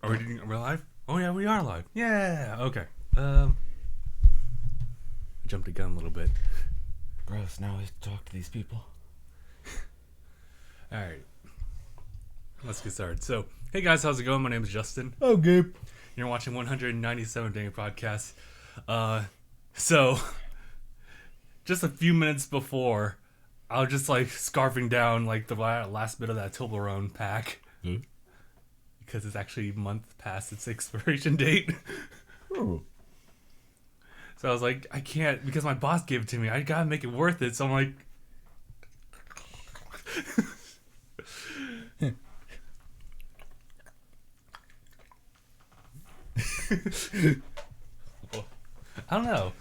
Are we live? Oh yeah, we are live. Yeah. Okay. Jumped the gun a little bit. Gross. Now I have to talk to these people. All right. Let's get started. So, hey guys, how's it going? My name is Justin. Oh, Gabe. You're watching 197 DangIT Prodcast. So just a few minutes before, I was just like scarfing down like the last bit of that Toblerone pack. Because it's actually a month past its expiration date. Ooh. So I was like, I can't, because my boss gave it to me. I gotta make it worth it. So I'm like, I don't know.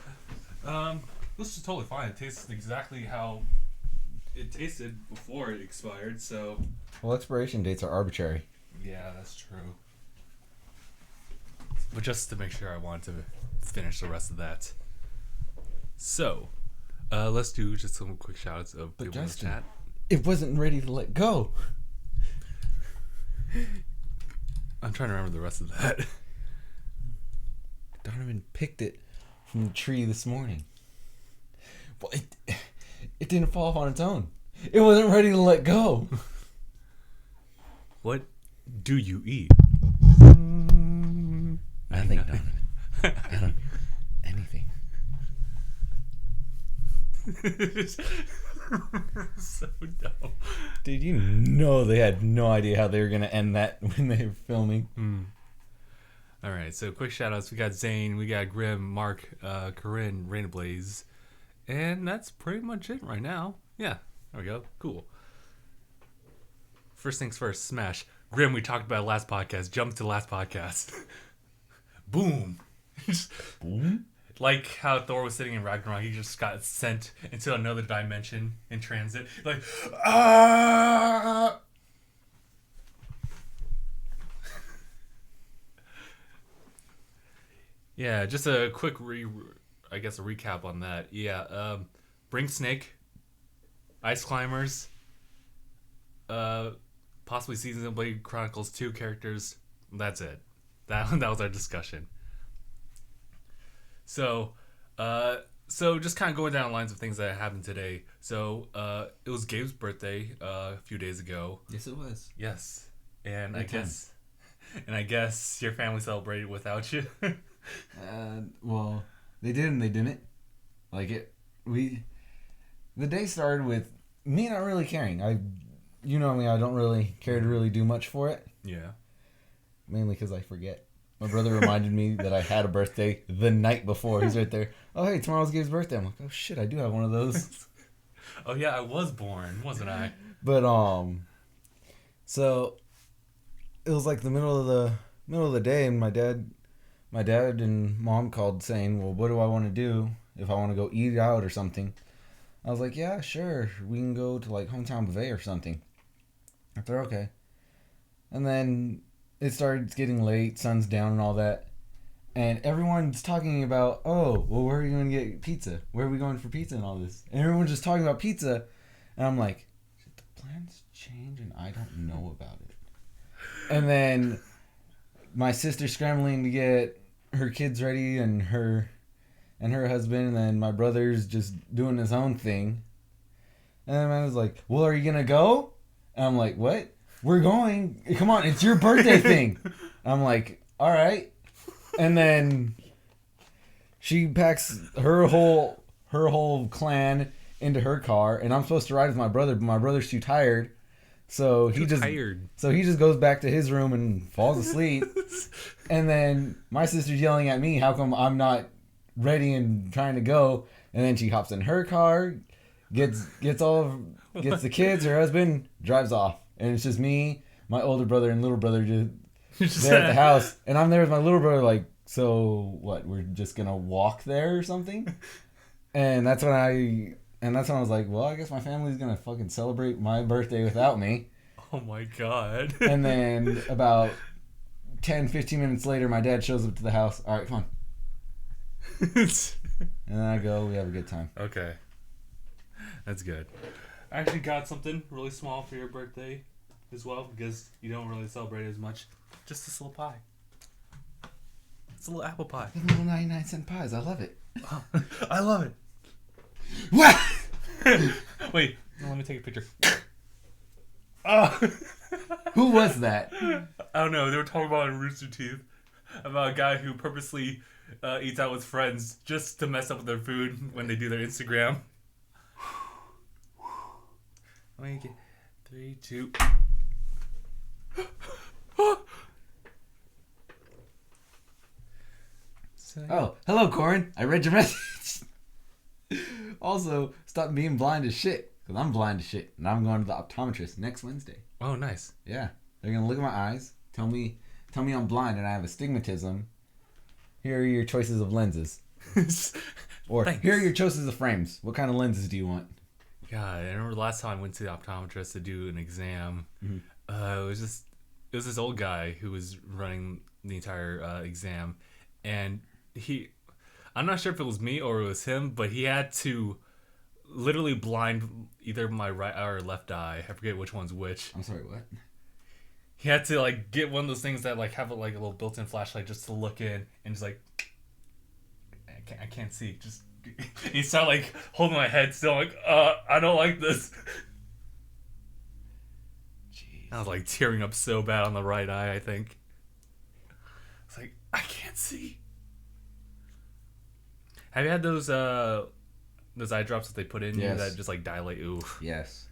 This is totally fine. It tastes exactly how it tasted before it expired. So, Well, expiration dates are arbitrary. yeah, that's true. But just to make sure, I want to finish the rest of that. So, let's do just some quick shout-outs of people in the Justin, chat. it wasn't ready to let go. I'm trying to remember the rest of that. Donovan picked it from the tree this morning. Well, it didn't fall off on its own. It wasn't ready to let go. What do you eat? Nothing, Donovan. I don't... Anything. So dumb. Dude, you know they had no idea how they were going to end that when they were filming. All right, so quick shout-outs. We got Zane, we got Grim, Mark, Corinne, Rain Blaze, and that's pretty much it right now. Yeah, there we go. Cool. First things first, Smash. Grim, we talked about it last podcast. Jump to last podcast. Boom. Boom? Like how Thor was sitting in Ragnarok, he just got sent into another dimension in transit. Like, ah! Yeah, just a quick a recap on that. Yeah, Bring Snake, Ice Climbers, possibly Seasons of Blade Chronicles 2 characters. That's it. That was our discussion. So just kind of going down lines of things that happened today. So, it was Gabe's birthday a few days ago. Yes, it was. Yes, and Good I guess your family celebrated without you. Well, they did and they didn't. The day started with me not really caring. You know me, I don't really care to really do much for it. Yeah. Mainly because I forget. My brother reminded me that I had a birthday the night before. He's right there. Oh, hey, tomorrow's Gabe's birthday. I'm like, oh shit, I do have one of those. Oh yeah, I was born, wasn't I? But so it was like the middle of the day, and my dad and mom called saying, well, what do I want to do if I want to go eat out or something? I was like, yeah, sure. We can go to like Hometown Buffet or something. I thought, okay. And then it started getting late, sun's down and all that. And everyone's talking about, oh, well, where are you going to get pizza? Where are we going for pizza and all this? And everyone's just talking about pizza. And I'm like, did the plans change and I don't know about it? And then my sister scrambling to get her kids ready and her husband, and then my brother's just doing his own thing. And then I was like, well, are you going to go? And I'm like, what? We're going. Come on, it's your birthday thing. I'm like, all right. And then she packs her whole clan into her car, and I'm supposed to ride with my brother, but my brother's too tired. So he just goes back to his room and falls asleep. And then my sister's yelling at me, how come I'm not ready and trying to go? And then she hops in her car, gets the kids, her husband, drives off. And it's just me, my older brother, and little brother just there at the house. And I'm there with my little brother like, so what, we're just going to walk there or something? And that's when I was like, well, I guess my family's going to fucking celebrate my birthday without me. Oh my god. And then about 10, 15 minutes later, my dad shows up to the house. All right, come on. And then I go, we have a good time. Okay. That's good. I actually got something really small for your birthday as well, because you don't really celebrate as much. Just this little pie. It's a little apple pie. The little 99-cent pies. I love it. Oh, I love it. What? Wait, let me take a picture. Oh. Who was that? I don't know. They were talking about in Rooster Teeth about a guy who purposely eats out with friends just to mess up with their food when they do their Instagram. Let me get 3, 2. Oh, hello, Corin. I read your message. Also, stop being blind as shit. Because I'm blind as shit. And I'm going to the optometrist next Wednesday. Oh, nice. Yeah. They're going to look at my eyes. Tell me I'm blind and I have astigmatism. Here are your choices of lenses. Or Thanks. Here are your choices of frames. What kind of lenses do you want? God, I remember the last time I went to the optometrist to do an exam. Mm-hmm. It was this old guy who was running the entire exam. And I'm not sure if it was me or it was him, but he had to literally blind either my right or left eye. I forget which one's which. I'm sorry, what? He had to like get one of those things that like have a little built-in flashlight just to look in and just like I can't see. Just he started like holding my head still like I don't like this. Jeez. I was like tearing up so bad on the right eye. I think it's like I can't see. Have you had those eye drops that they put in you that just like dilate? Ooh. Yes.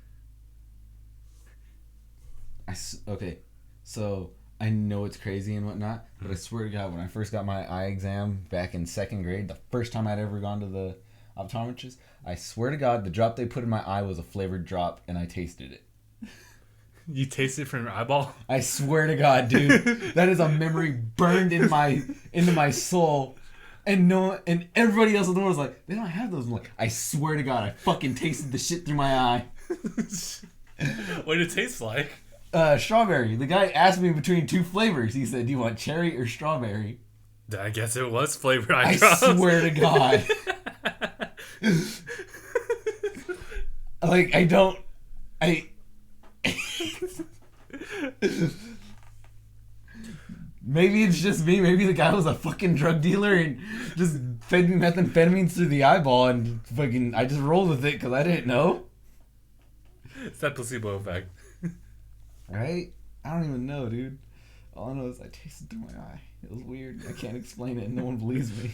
Okay, so I know it's crazy and whatnot, but I swear to God, when I first got my eye exam back in 2nd grade, the first time I'd ever gone to the optometrist, I swear to God, the drop they put in my eye was a flavored drop, and I tasted it. You tasted it from your eyeball? I swear to God, dude, that is a memory burned into my soul. And everybody else in the world was like, they don't have those. I'm like, I swear to God, I fucking tasted the shit through my eye. What did it taste like? Strawberry. The guy asked me between 2 flavors. He said, do you want cherry or strawberry? I guess it was flavored eye I drops. swear to God. Like, maybe it's just me. Maybe the guy was a fucking drug dealer and just fed me methamphetamines through the eyeball and fucking I just rolled with it because I didn't know. It's that placebo effect. Right? I don't even know, dude. All I know is I tasted through my eye. It was weird. I can't explain it and no one believes me.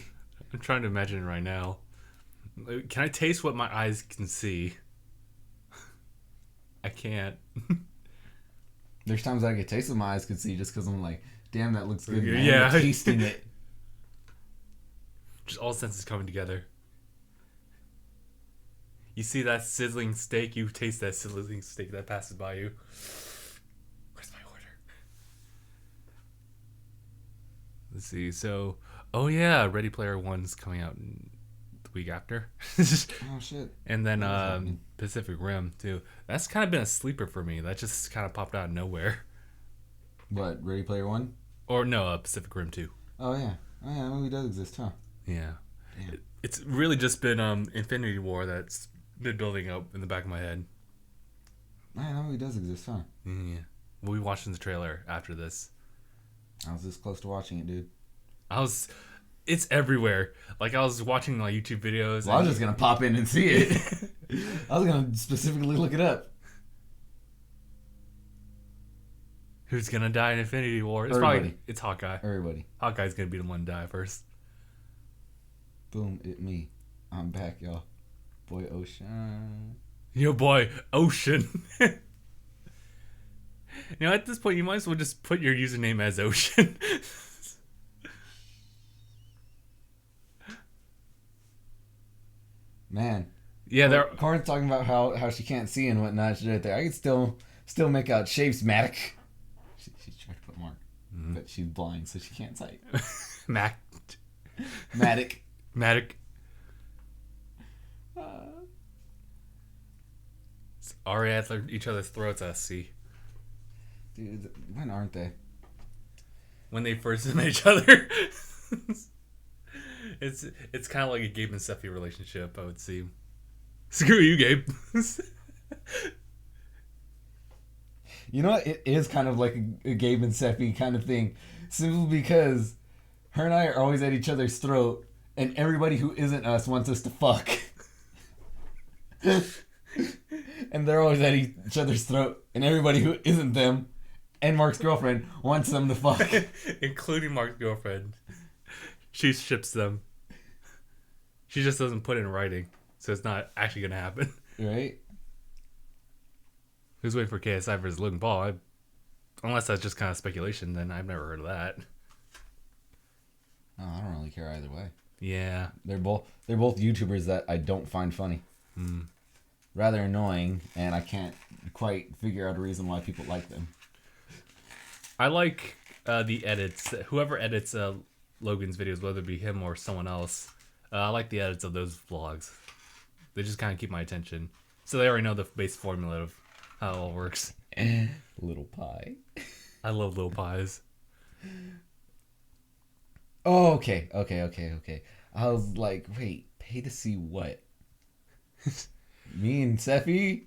I'm trying to imagine it right now. Can I taste what my eyes can see? I can't. There's times I get taste what my eyes can see just because I'm like, damn, that looks good. Man. Yeah. I'm tasting it. Just all senses coming together. You see that sizzling steak, you taste that sizzling steak that passes by you. Where's my order? Let's see. So, oh yeah, Ready Player One's coming out the week after. Oh shit. And then Pacific Rim too. That's kind of been a sleeper for me. That just kind of popped out of nowhere. What, Ready Player One? Or no, Pacific Rim 2. Oh yeah. Oh yeah, that movie does exist, huh? Yeah. Damn. It's really just been Infinity War that's been building up in the back of my head. Man, that movie does exist, huh? Yeah. We'll be watching the trailer after this. I was this close to watching it, dude. It's everywhere. Like I was watching like YouTube videos. Well, I was just gonna pop in and see it. I was gonna specifically look it up. Who's gonna die in Infinity War? It's Hawkeye. Everybody. Hawkeye's gonna be the one to die first. Boom, it me. I'm back, y'all. Boy Ocean. Yo, boy, Ocean. At this point, you might as well just put your username as Ocean. Man. Yeah, Corin's talking about how she can't see and whatnot. She's right there. I can still make out shapes, Matic. She's trying to put Mark. Mm-hmm. But she's blind, so she can't sight. Matic. It's already at each other's throats, I see. Dude, when aren't they? When they first met each other. It's kind of like a Gabe and Steffi relationship, I would see. Screw you, Gabe. You know what? It is kind of like a Gabe and Steffi kind of thing. Simply because Her and I are always at each other's throat, and everybody who isn't us wants us to fuck. And they're always at each other's throat, and everybody who isn't them and Mark's girlfriend wants them to fuck. Including Mark's girlfriend. She ships them. She just doesn't put it in writing, so it's not actually going to happen. Right? Who's waiting for KSI versus Logan Paul? Unless that's just kind of speculation, then I've never heard of that. Oh, I don't really care either way. Yeah. They're both YouTubers that I don't find funny. Rather annoying, and I can't quite figure out a reason why people like them. I like the edits. Whoever edits Logan's videos, whether it be him or someone else, I like the edits of those vlogs. They just kind of keep my attention. So they already know the base formula of how it all works. Little pie. I love little pies. Oh, okay. I was like, wait, pay to see what? Me and Sephi?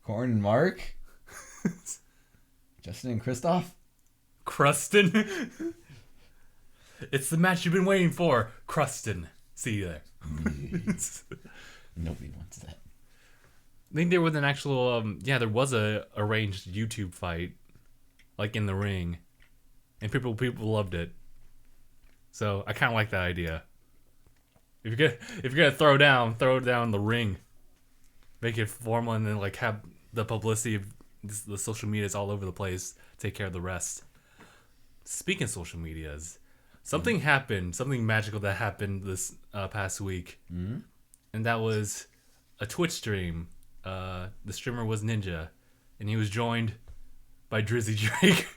Corn and Mark? Justin and Christoph? Crustin. It's the match you've been waiting for. Crustin. See you there. Nobody wants that. I think there was an actual, there was a arranged YouTube fight, like in the ring, and people loved it. So I kind of like that idea. If you're gonna throw down the ring, make it formal, and then like have the publicity of the social medias all over the place. Take care of the rest. Speaking of social medias, something happened, something magical that happened this past week, and that was a Twitch stream. The streamer was Ninja, and he was joined by Drizzy Drake.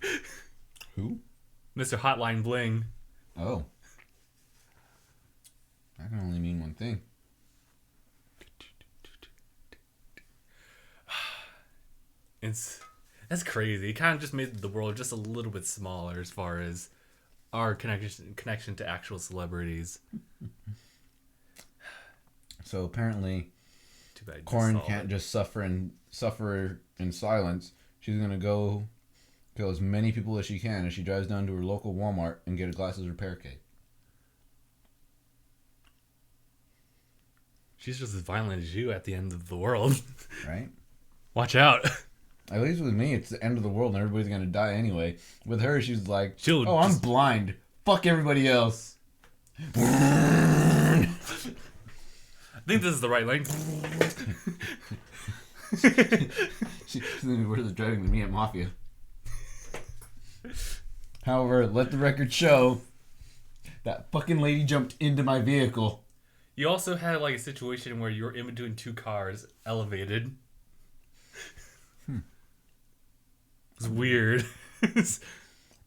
Who? Mr. Hotline Bling. Oh. That can only mean one thing. That's crazy. It kind of just made the world just a little bit smaller as far as our connection to actual celebrities. So apparently, Too bad. Corin can't just suffer in silence. She's gonna go kill as many people as she can as she drives down to her local Walmart and get a glasses repair kit. She's just as violent as you at the end of the world. Right? Watch out. At least with me, it's the end of the world and everybody's gonna die anyway. With her, she's like, I'm blind. Fuck everybody else. I think this is the right length. She's gonna be worse at driving than me at Mafia. However, let the record show that fucking lady jumped into my vehicle. You also had like a situation where you were in between two cars, elevated. It's weird.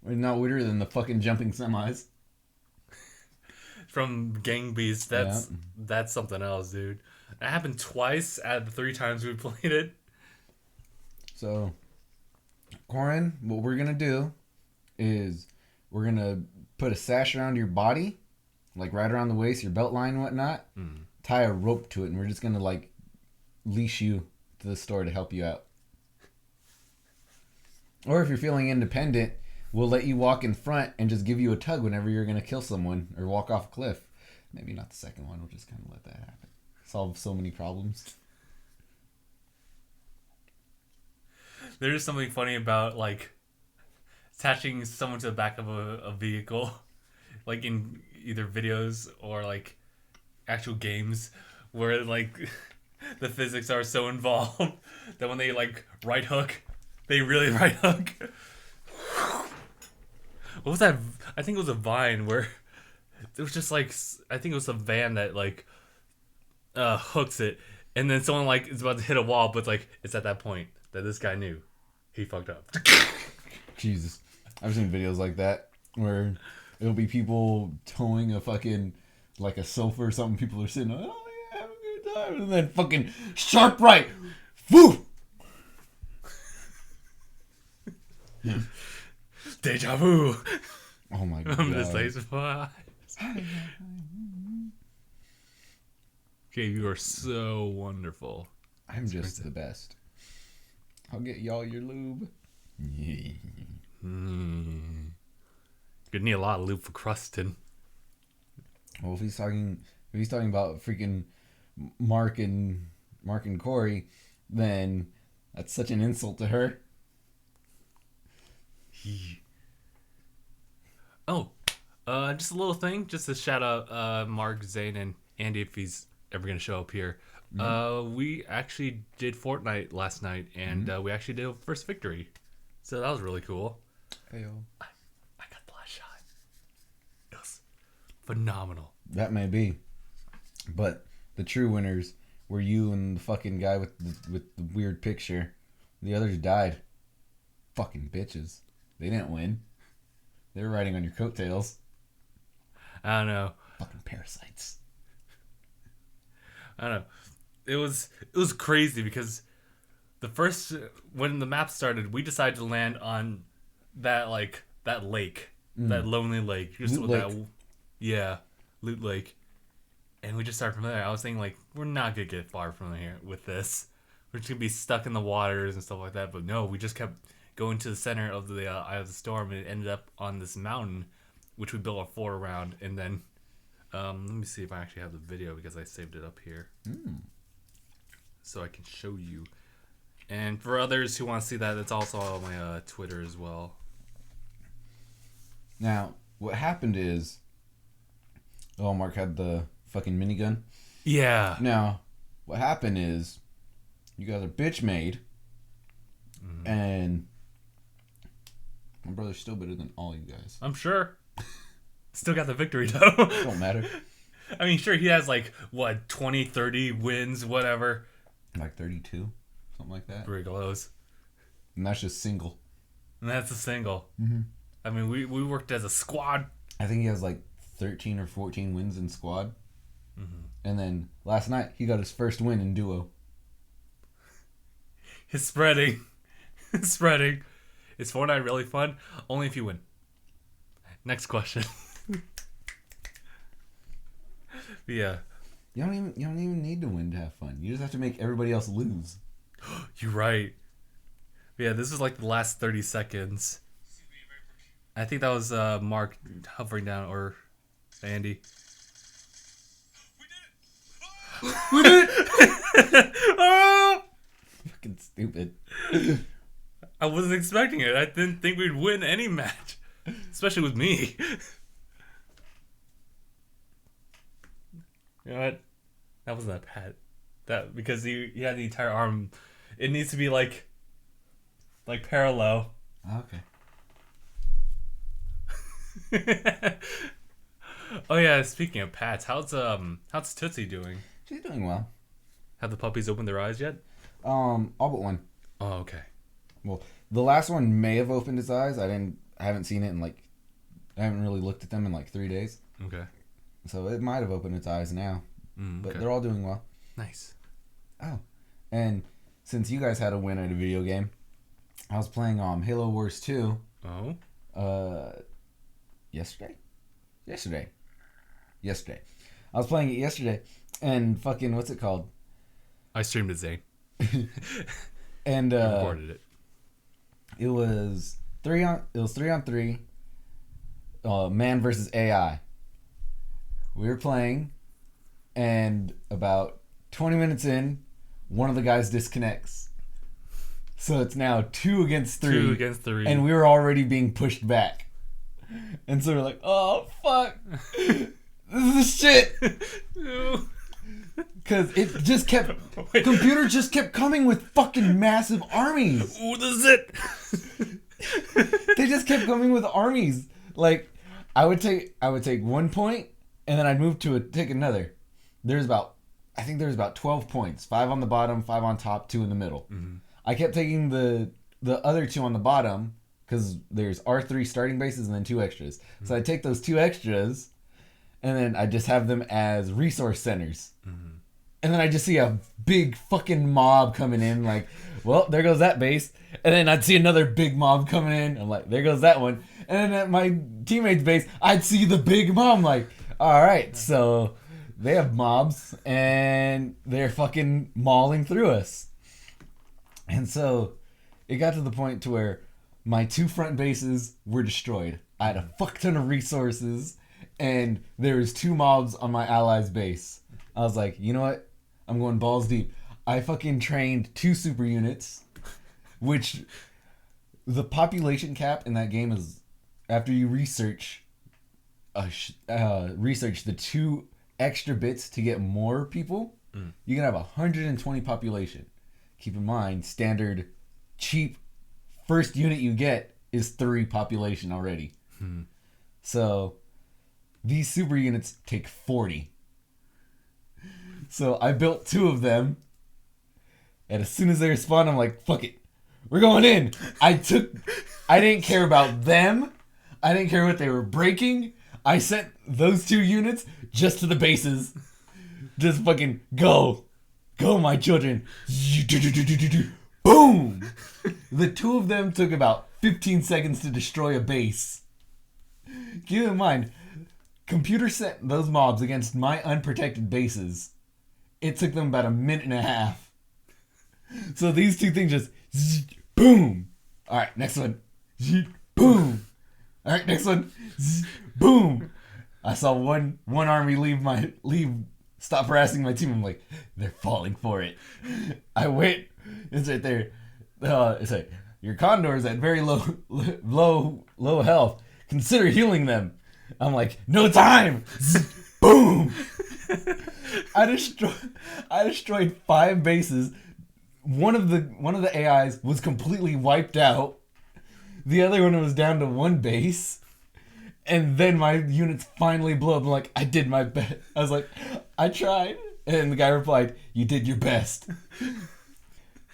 Not weirder than the fucking jumping semis. From Gang Beasts, that's something else, dude. That happened twice out of the 3 times we played it. So, Corin, what we're gonna do is we're gonna put a sash around your body, like right around the waist, your belt line and whatnot. Tie a rope to it, and we're just gonna like leash you to the store to help you out. Or if you're feeling independent, we'll let you walk in front and just give you a tug whenever you're going to kill someone or walk off a cliff. Maybe not the second one. We'll just kind of let that happen. Solve so many problems. There's something funny about, like, attaching someone to the back of a vehicle. Like, in either videos or, like, actual games where, like, the physics are so involved that when they, like, right hook, they really right hook. What was that? I think it was a Vine where it was just like, I think it was a van that like hooks it, and then someone like is about to hit a wall, but like it's at that point that this guy knew he fucked up. Jesus, I've seen videos like that where it'll be people towing a fucking like a sofa or something. People are sitting, oh yeah, have a good time, and then fucking sharp right, woo. Deja vu. Oh my god. I'm just like, surprised. Okay, you are so wonderful. I'm just the best. I'll get y'all your lube. Gonna need a lot of lube for Crustin. Well, if he's talking about freaking Mark and Corey, then that's such an insult to her. Oh, just a little thing, just to shout out Mark, Zane, and Andy if he's ever gonna show up here. Mm-hmm. We actually did Fortnite last night, and we actually did a first victory, so that was really cool. Heyo. I got the last shot. It was phenomenal. That may be, but the true winners were you and the fucking guy with the weird picture. The others died. Fucking bitches. They didn't win. They were riding on your coattails. I don't know. Fucking parasites. I don't know. It was crazy because when the map started, we decided to land on that lake, that lonely lake. Just Loot Lake. Loot Lake. And we just started from there. I was thinking, like, we're not going to get far from here with this. We're just going to be stuck in the waters and stuff like that. But no, we just kept going to the center of the eye of the storm, and it ended up on this mountain, which we built a fort around. And then, let me see if I actually have the video because I saved it up here. So I can show you. And for others who want to see that, it's also on my Twitter as well. Now, what happened is, Mark had the fucking minigun. Yeah. Now, what happened is, you guys are bitch made, and my brother's still better than all you guys. I'm sure. Still got the victory though. Don't matter. I mean, sure, he has like, what, 20, 30 wins, whatever. Like 32, something like that. Pretty close. And that's just single. And that's a single. Mm-hmm. I mean, we worked as a squad. I think he has like 13 or 14 wins in squad. And then last night, he got his first win in duo. It's spreading. It's spreading. Is Fortnite really fun? Only if you win. Next question. Yeah. You don't even need to win to have fun. You just have to make everybody else lose. You're right. Yeah, this is like the last 30 seconds. I think that was Mark hovering down, or Andy. We did it! Oh! Fucking stupid. I wasn't expecting it. I didn't think we'd win any match, especially with me. You know what? That wasn't a pat. That because you had the entire arm. It needs to be like parallel. Okay. Oh yeah, speaking of pats, how's Tootsie doing? She's doing well. Have the puppies opened their eyes yet? All but one. Oh, okay. Well, the last one may have opened its eyes. I haven't seen it in I haven't really looked at them in 3 days. Okay. So it might have opened its eyes now. But they're all doing well. Nice. Oh. And since you guys had a win at a video game, I was playing Halo Wars 2. Oh. Yesterday. I was playing it yesterday, and fucking what's it called? I streamed it, Zane. And I recorded it. It was 3-on-3. Man versus AI. We were playing, and about 20 minutes in, one of the guys disconnects. So it's now 2 against 3. 2 against 3. And we were already being pushed back. And so we're like, oh, fuck. This is shit. Because it just kept... Computer just kept coming with fucking massive armies. Ooh, this is it. They just kept coming with armies. Like, I would take 1 point, and then I'd move to take another. I think there's about 12 points. 5 on the bottom, 5 on top, 2 in the middle. Mm-hmm. I kept taking the other 2 on the bottom, because there's R3 starting bases and then 2 extras. Mm-hmm. So I'd take those 2 extras, and then I'd just have them as resource centers. Mm-hmm. And then I just see a big fucking mob coming in, like, well, there goes that base. And then I'd see another big mob coming in. I'm like, there goes that one. And then at my teammate's base, I'd see the big mob. I'm like, all right, so they have mobs, and they're fucking mauling through us. And so it got to the point to where my 2 front bases were destroyed. I had a fuck ton of resources, and there was 2 mobs on my ally's base. I was like, you know what? I'm going balls deep. I fucking trained 2 super units, which the population cap in that game is after you research the 2 extra bits to get more people, you can have 120 population. Keep in mind, standard cheap first unit you get is 3 population already. So these super units take 40. So I built 2 of them, and as soon as they respawn, I'm like, fuck it, we're going in. I didn't care about them. I didn't care what they were breaking. I sent those 2 units just to the bases. Just fucking go. Go, my children. Boom! The 2 of them took about 15 seconds to destroy a base. Keep in mind, computer sent those mobs against my unprotected bases. It took them about a minute and a half. So these 2 things just boom. All right, next one. Boom. All right, next one. Boom. I saw one army stop harassing my team. I'm like, they're falling for it. I went. It's right there. It's like, your condors at very low health. Consider healing them. I'm like, no time. Boom. I destroyed 5 bases. One of the AIs was completely wiped out. The other one was down to 1 base. And then my units finally blew up. I'm like, I did my best. I was like, I tried. And the guy replied, you did your best.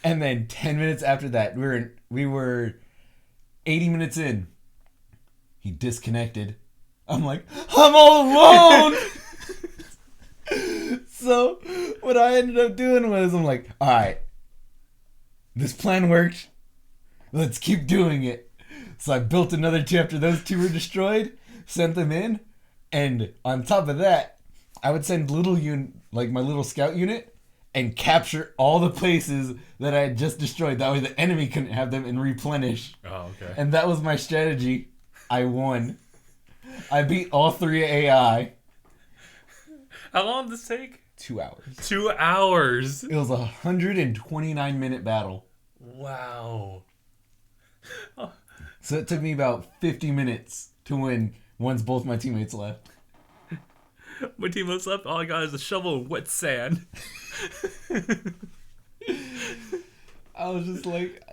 And then 10 minutes after that, we were 80 minutes in. He disconnected. I'm like, I'm all alone. So what I ended up doing was, I'm like, all right, this plan worked. Let's keep doing it. So I built another 2 after those 2 were destroyed, sent them in, and on top of that, I would send my little scout unit, and capture all the places that I had just destroyed. That way the enemy couldn't have them and replenish. Oh, okay. And that was my strategy. I won. I beat all 3 AI. How long did this take? 2 hours. 2 hours. It was a 129-minute battle. Wow. So it took me about 50 minutes to win once both my teammates left. My teammates left. All I got is a shovel of wet sand. I was just like...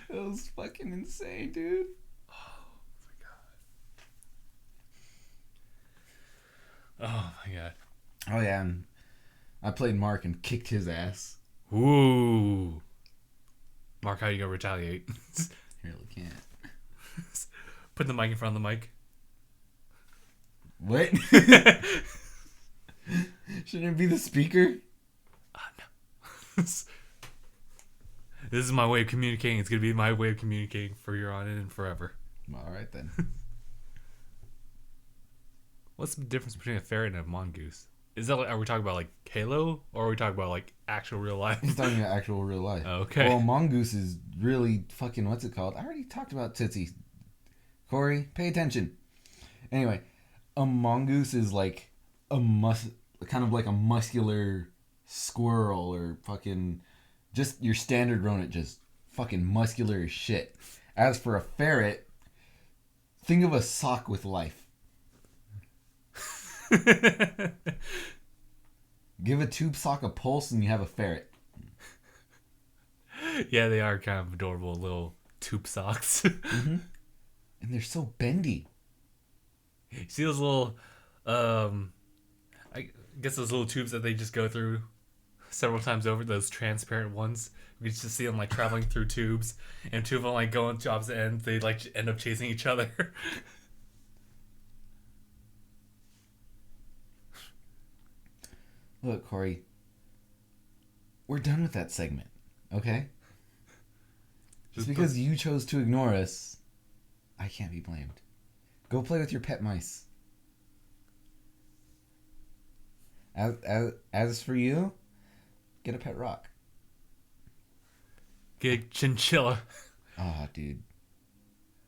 It was fucking insane, dude. Oh my god. Oh yeah, and I played Mark and kicked his ass. Ooh. Mark, how you gonna retaliate? Really can't. Put the mic in front of the mic. What? Shouldn't it be the speaker? No. This is my way of communicating. It's gonna be my way of communicating for here on in and forever. Alright then. What's the difference between a ferret and a mongoose? Is that are we talking about like Halo, or are we talking about like actual real life? He's talking about actual real life. Okay. Well, Mongoose is really fucking, what's it called? I already talked about Tootsie. Corey, pay attention. Anyway, a mongoose is like kind of like a muscular squirrel, or fucking just your standard rodent, just fucking muscular as shit. As for a ferret, think of a sock with life. Give a tube sock a pulse and you have a ferret. Yeah, they are kind of adorable little tube socks. Mm-hmm. And they're so bendy. See those little, I guess those little tubes that they just go through several times over, those transparent ones. We just see them like traveling through tubes, and 2 of them like going to opposite ends. They like end up chasing each other. Look, Corey, we're done with that segment, okay? Just because you chose to ignore us, I can't be blamed. Go play with your pet mice. As for you, get a pet rock. Get a chinchilla. Oh, dude.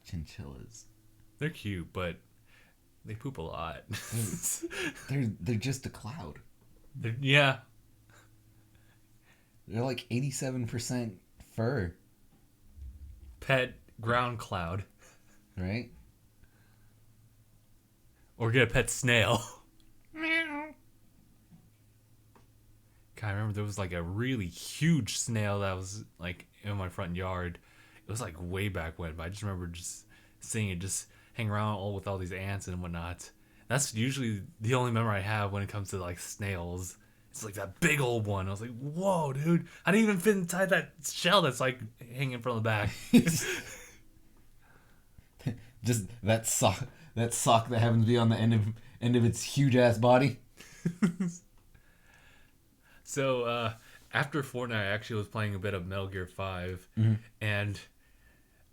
Chinchillas. They're cute, but they poop a lot. They're just a cloud. Yeah. They're like 87% fur. Pet ground cloud. Right? Or get a pet snail. God, I remember there was like a really huge snail that was like in my front yard. It was like way back when, but I just remember just seeing it just hang around all with all these ants and whatnot. That's usually the only memory I have when it comes to like snails. It's like that big old one. I was like, whoa, dude. I didn't even fit inside that shell that's like hanging from the back. Just that sock that happens to be on the end of its huge ass body. So, after Fortnite, I actually was playing a bit of Metal Gear 5, and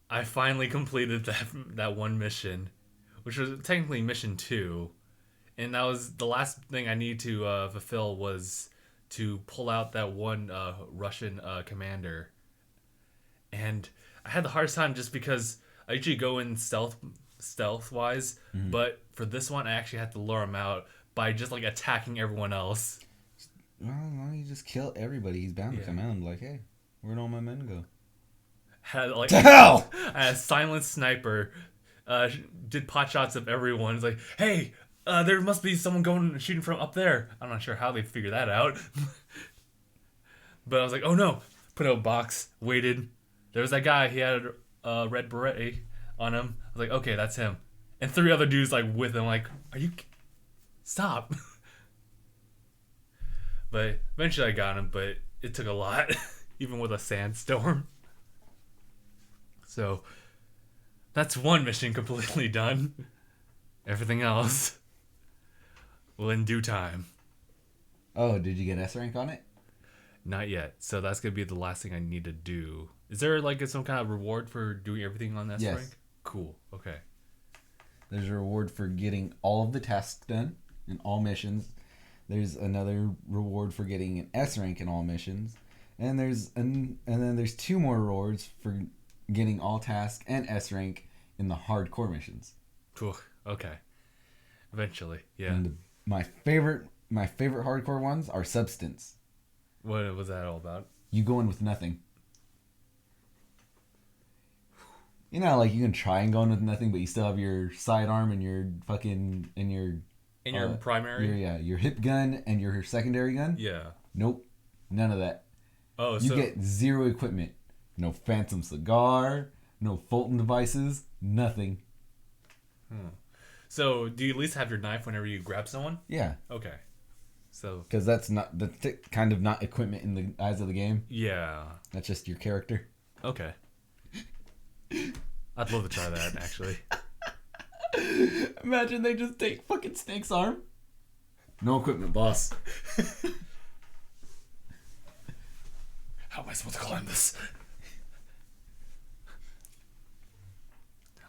I finally completed that one mission, which was technically mission 2, and that was the last thing I needed to fulfill was to pull out that one Russian commander. And I had the hardest time just because I usually go in stealth-wise, but for this one, I actually had to lure him out by just, like, attacking everyone else. Well, why don't you just kill everybody? He's bound to come out and be like, hey, where'd all my men go? Had like To hell! I had a silent sniper, did pot shots of everyone. It's like, hey, there must be someone shooting from up there. I'm not sure how they figured that out. But I was like, oh no. Put out a box, waited. There was that guy, he had a red beret on him. I was like, okay, that's him. And 3 other dudes like with him, like, are you... Stop. But eventually I got him, but it took a lot, even with a sandstorm. So, that's one mission completely done. Everything else will in due time. Oh, did you get S rank on it? Not yet. So that's going to be the last thing I need to do. Is there like some kind of reward for doing everything on S Yes. rank? Cool. Okay. There's a reward for getting all of the tasks done in all missions. There's another reward for getting an S rank in all missions, and then there's 2 more rewards for getting all tasks and S rank in the hardcore missions. Cool. Okay. Eventually, yeah. And my favorite hardcore ones are substance. What was that all about? You go in with nothing. You know, like you can try and go in with nothing, but you still have your sidearm and your fucking In your primary? your hip gun and your secondary gun. Yeah. Nope, none of that. Oh, You so get 0 equipment. No phantom cigar, no Fulton devices, nothing. So do you at least have your knife whenever you grab someone? Yeah, Okay. So because that's kind of not equipment in the eyes of the game. yeah. That's just your character. Okay. I'd love to try that actually. Imagine they just take fucking Snake's arm. No equipment, boss. How am I supposed to climb this?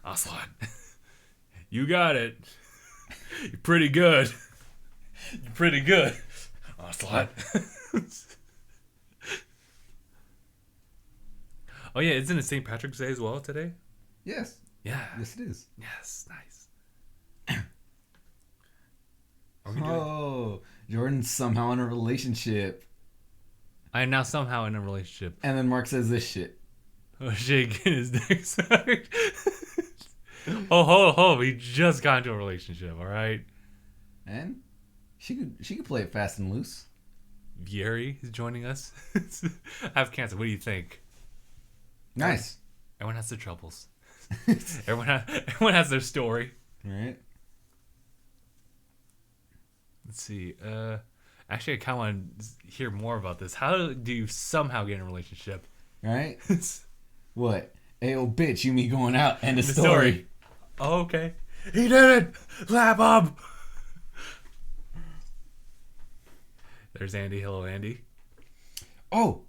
Ocelot. You got it. You're pretty good. You're pretty good. Ocelot. Oh yeah, isn't it St. Patrick's Day as well today? Yes. Yeah. Yes, it is. Yes, nice. Are we doing... Oh, Jordan's somehow in a relationship. I am now somehow in a relationship. And then Mark says this shit. Oh, shaking his dick. Sorry. Oh, he just got into a relationship, all right? And she could play it fast and loose. Yeri is joining us. I have cancer. What do you think? Nice. Everyone has their troubles. Everyone has their story. All right. Let's see. Actually, I kind of want to hear more about this. How do you somehow get in a relationship? All right. What? Hey, old bitch, you me going out. End of The story. Oh, okay. He did it! Lap up! There's Andy. Hello, Andy. Oh,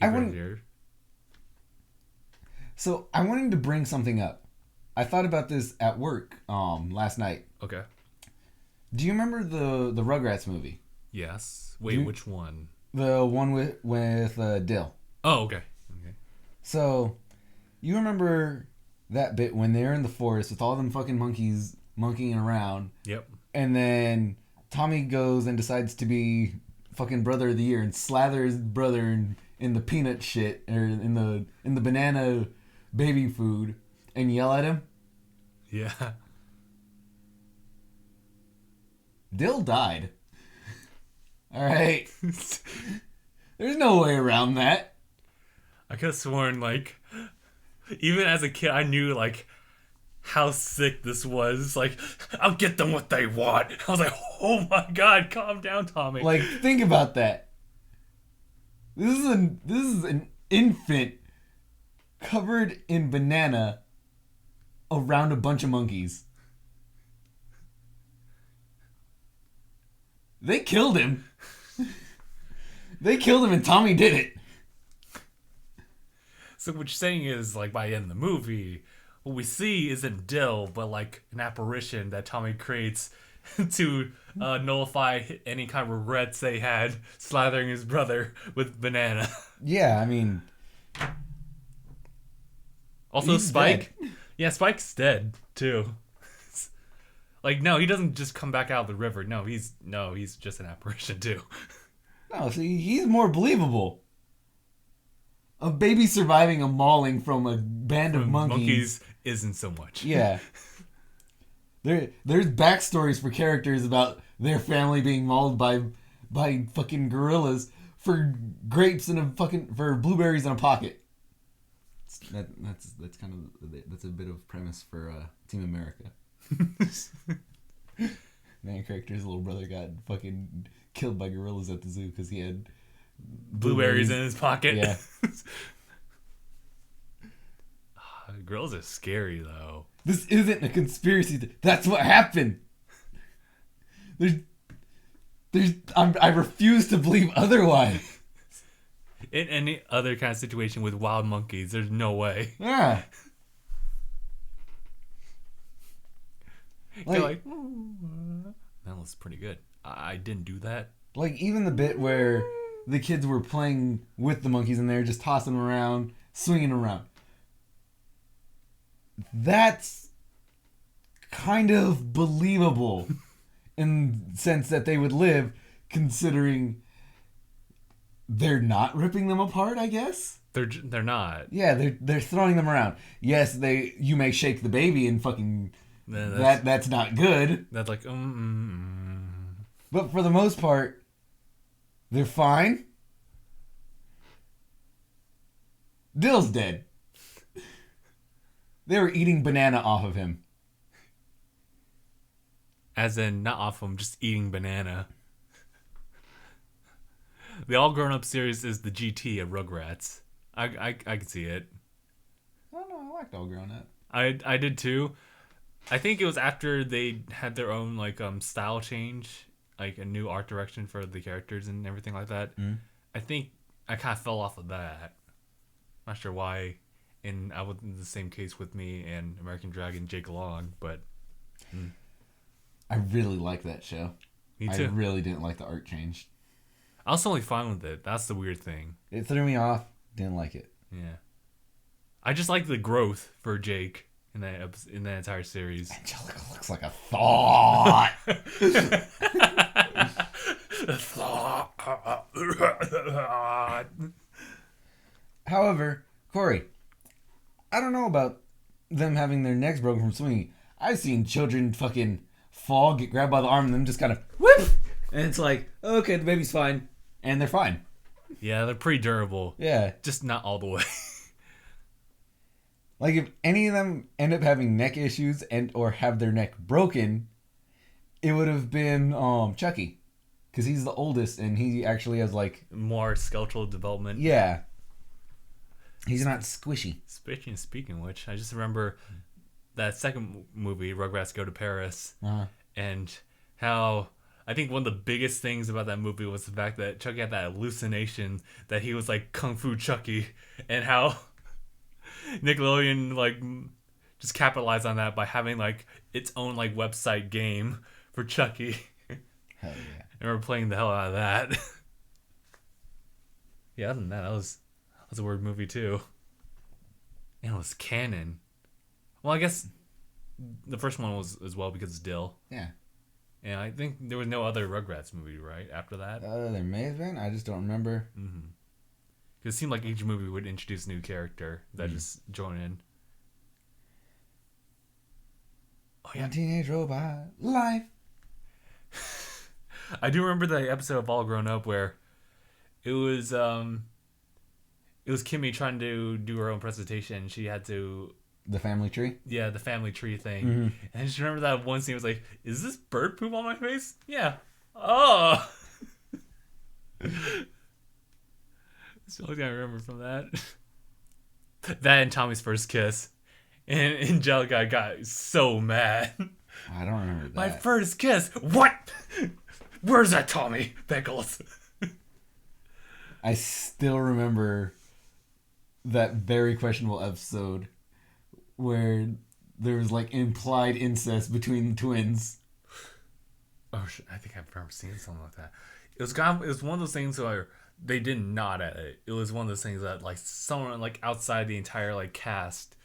I You're wouldn't- here. so I wanted to bring something up. I thought about this at work last night. Okay. Do you remember the Rugrats movie? Yes. Wait, which one? The one with Dill. Oh, okay. Okay. So, you remember that bit when they're in the forest with all them fucking monkeys monkeying around. Yep. And then Tommy goes and decides to be fucking brother of the year and slather his brother in the peanut shit or in the banana baby food and yell at him. Yeah. Dill died. All right. There's no way around that. I could have sworn, like, even as a kid, I knew, like, how sick this was. Like, I'll get them what they want. I was like, oh my god, calm down, Tommy. Like, think about that. This is an infant covered in banana around a bunch of monkeys. They killed him. They killed him and Tommy did it. So what you're saying is, like, by the end of the movie, what we see isn't Dill, but, like, an apparition that Tommy creates to nullify any kind of regrets they had slathering his brother with banana. Yeah, I mean... Also, he's Spike. dead. Yeah, Spike's dead, too. Like, no, he doesn't just come back out of the river. No, he's just an apparition, too. No, see, he's more believable. A baby surviving a mauling from a band of monkeys isn't so much. Yeah. There's backstories for characters about their family being mauled by fucking gorillas for grapes for blueberries in a pocket. That's a bit of premise for Team America. Main character's little brother got fucking killed by gorillas at the zoo because he had blueberries in his pocket. Yeah. Gorillas are scary, though. This isn't a conspiracy. That's what happened. I refuse to believe otherwise. In any other kind of situation with wild monkeys, there's no way. Yeah. Like, that was pretty good. I didn't do that. Like, even the bit where the kids were playing with the monkeys and they were just tossing them around, swinging around. That's kind of believable in the sense that they would live, considering they're not ripping them apart, I guess. They're not. Yeah, they're throwing them around. Yes, you may shake the baby and fucking that's not good. That's like But for the most part, they're fine. Dill's dead. They were eating banana off of him. As in, not off him, just eating banana. The all grown up series is the GT of Rugrats. I can see it. I don't know, I liked All Grown Up. I did too. I think it was after they had their own like style change, like a new art direction for the characters and everything like that. Mm. I think I kind of fell off of that. Not sure why. And I was in the same case with me and American Dragon Jake Long, but I really liked that show. Me too. I really didn't like the art change. I was totally fine with it. That's the weird thing. It threw me off. Didn't like it. Yeah. I just like the growth for Jake in that entire series. Angelica looks like a thought. However, Corey, I don't know about them having their necks broken from swinging. I've seen children fucking fall, get grabbed by the arm, and then just kind of whoop, and it's like, okay, the baby's fine, and they're fine. Yeah, they're pretty durable. Yeah, just not all the way. Like if any of them end up having neck issues and or have their neck broken, it would have been Chucky, because he's the oldest and he actually has like more skeletal development. Yeah. He's not squishy. Speaking of which, I just remember that second movie, Rugrats Go to Paris, and how I think one of the biggest things about that movie was the fact that Chucky had that hallucination that he was like Kung Fu Chucky, and how Nickelodeon like just capitalized on that by having like its own like website game for Chucky. Hell yeah! And we're playing the hell out of that. Yeah, other than that was a weird movie too. And it was canon. Well, I guess the first one was as well because it's Dill. Yeah. And I think there was no other Rugrats movie, right? After that? There may have been. I just don't remember. Mm-hmm. It seemed like each movie would introduce a new character that just join in. Oh, yeah. Teenage Robot Life. I do remember the episode of All Grown Up where it was Kimmy trying to do her own presentation. She had to... The family tree? Yeah, the family tree thing. Mm-hmm. And I just remember that one scene was like, is this bird poop on my face? Yeah. Oh! That's the only thing I remember from that. That and Tommy's first kiss. And Angelica got so mad. I don't remember that. My first kiss? What? Where's that Tommy Pickles? I still remember that very questionable episode where there was like implied incest between the twins. Oh, I think I've never seen something like that. It was one of those things where they did nod at it. It was one of those things that like someone like outside the entire like cast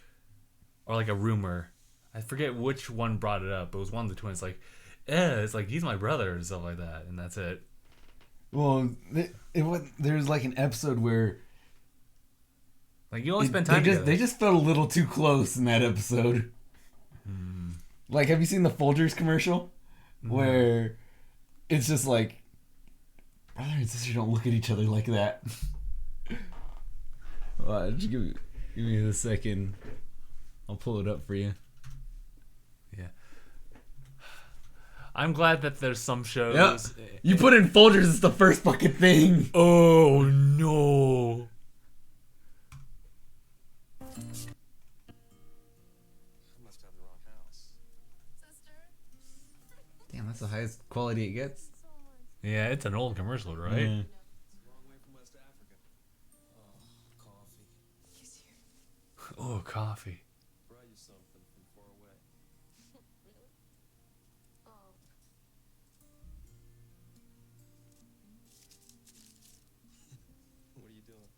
or like a rumor. I forget which one brought it up. It was one of the twins like, it's like he's my brother and stuff like that, and that's it. Well, there's like an episode where like you always spend time together. They just felt a little too close in that episode. Like, have you seen the Folgers commercial where it's just like brother and sister don't look at each other like that? Well, just give me a second. I'll pull it up for you. Yeah. I'm glad that there's some shows. Yep. You put in Folgers, it's the first fucking thing. Oh no. Must have the wrong house. Damn, that's the highest quality it gets. Yeah, it's an old commercial, right? Mm. It's a long way from West Africa. Oh, coffee. Oh, coffee. Brought you something from far away. Really? Oh. What are you doing?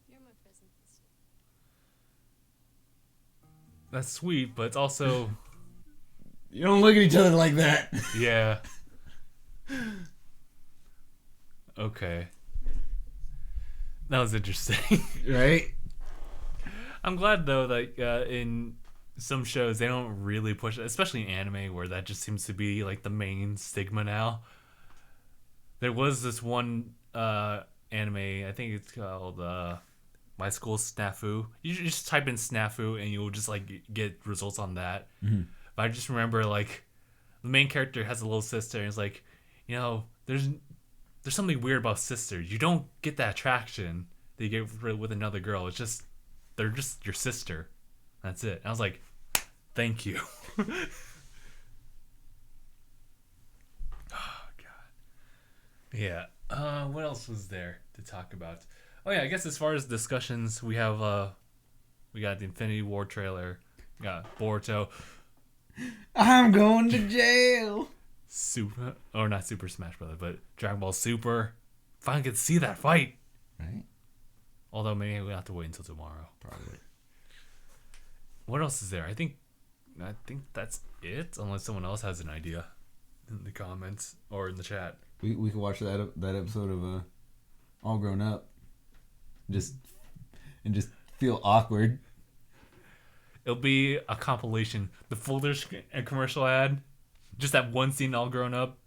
You're my present this year. That's sweet, but it's also You don't look at each other like that. yeah. Okay. That was interesting. Right? I'm glad though that in some shows they don't really push it, especially in anime where that just seems to be like the main stigma now. There was this one anime, I think it's called My School Snafu. You just type in Snafu and you'll just like get results on that. Mm-hmm. But I just remember like the main character has a little sister and it's like, you know, there's something weird about sisters. You don't get that attraction that you get with another girl. It's just they're just your sister. That's it. And I was like, thank you. Oh god. Yeah. What else was there to talk about? Oh yeah, I guess as far as discussions, we have we got the Infinity War trailer. We got Boruto. I'm going to jail. Super, or not Super Smash Brothers, but Dragon Ball Super. Finally get to see that fight. Right? Although maybe we'll have to wait until tomorrow. Probably. What else is there? I think that's it. Unless someone else has an idea in the comments or in the chat. We could watch that episode of All Grown Up. Just feel awkward. It'll be a compilation. The Folders commercial ad. Just that one scene All Grown Up.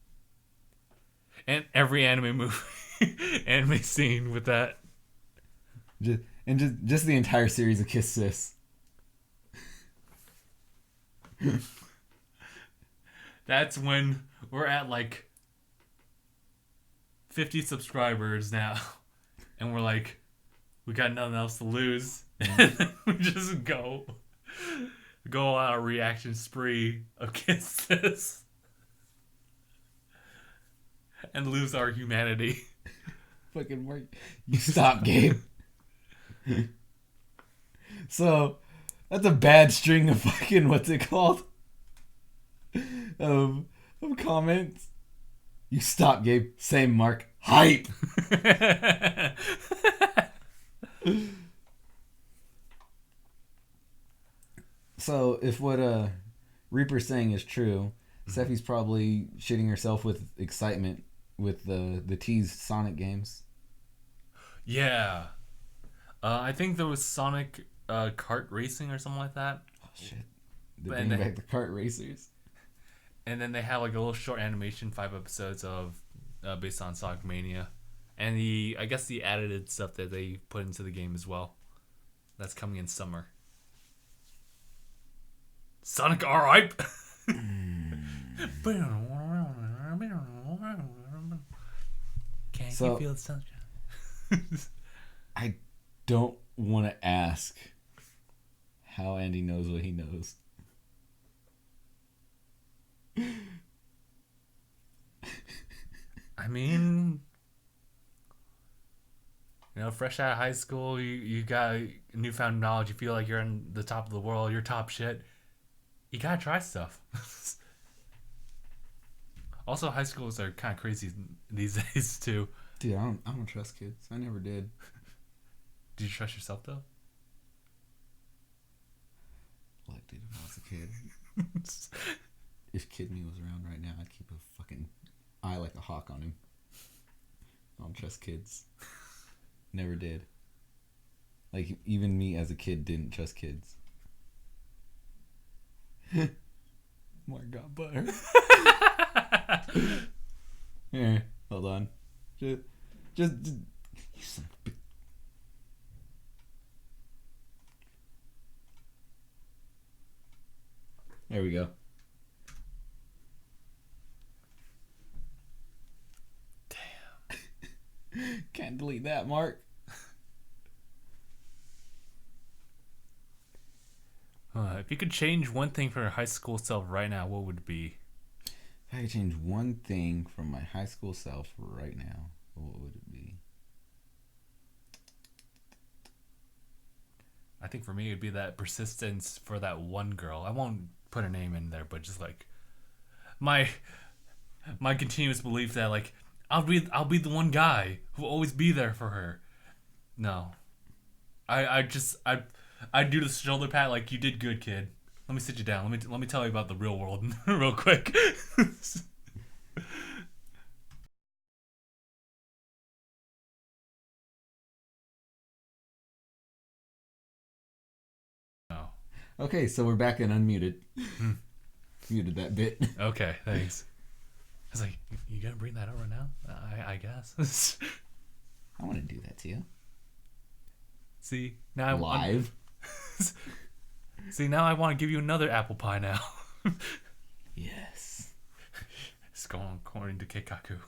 And every anime movie. Anime scene with that. Just the entire series of Kiss Sis. That's when we're at like 50 subscribers now. And we're like, we got nothing else to lose. And we just go on a reaction spree of Kisses. And lose our humanity. Fucking Mark. You stop, Gabe. So, that's a bad string of fucking, what's it called? Of comments. You stop, Gabe. Same, Mark. Hype. So if what Reaper's saying is true, Seffi's probably shitting herself with excitement with the teased Sonic games. Yeah. I think there was Sonic kart racing or something like that. Oh shit! They're bringing back the kart racers. And then they have like a little short animation, 5 episodes of based on Sonic Mania, and I guess the added stuff that they put into the game as well. That's coming in summer. Sonic R.I.P. Can't you feel the sunshine? I don't want to ask how Andy knows what he knows. I mean, fresh out of high school, you got newfound knowledge. You feel like you're on the top of the world. You're top shit. You gotta try stuff. Also, high schools are kind of crazy these days too. Dude, I don't trust kids. I never did. Did you trust yourself though? Look, dude, if I was a kid, if Kid Me was around right now, I'd keep a fucking eye like a hawk on him. I don't trust kids. Never did. Like, even me as a kid didn't trust kids. Mark got butter. Here, hold on. Just you son of a bitch. There we go. Damn. Can't delete that, Mark. If you could change one thing from your high school self right now, what would it be? If I could change one thing from my high school self right now, what would it be? I think for me, it'd be that persistence for that one girl. I won't put her name in there, but just like my continuous belief that like I'll be the one guy who will always be there for her. No, I do the shoulder pat like, you did good, kid. Let me sit you down. Let me tell you about the real world real quick. Oh. Okay, so we're back and unmuted. Muted that bit. Okay, thanks. I was like, you gonna bring that over now? I guess. I want to do that to you. See, now Live. See, now I want to give you another apple pie now. Yes. It's going according to Keikaku.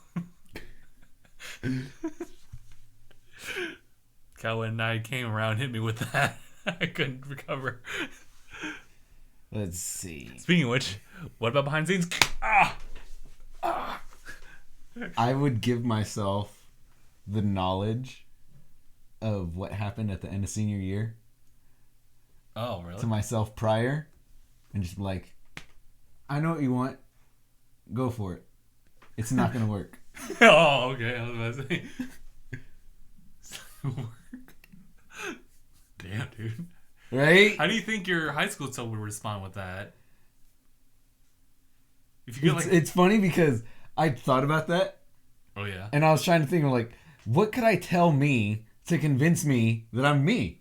Kawa and I came around, hit me with that. I couldn't recover. Let's see. Speaking of which, what about behind the scenes? I would give myself the knowledge of what happened at the end of senior year Oh, really? to myself prior, and just be like, I know what you want. Go for it. It's not going to work. Oh, okay. I was about to say. Damn, dude. Right? How do you think your high school self would respond with that? If you get It's funny because I thought about that, oh yeah, and I was trying to think of like, what could I tell me to convince me that I'm me?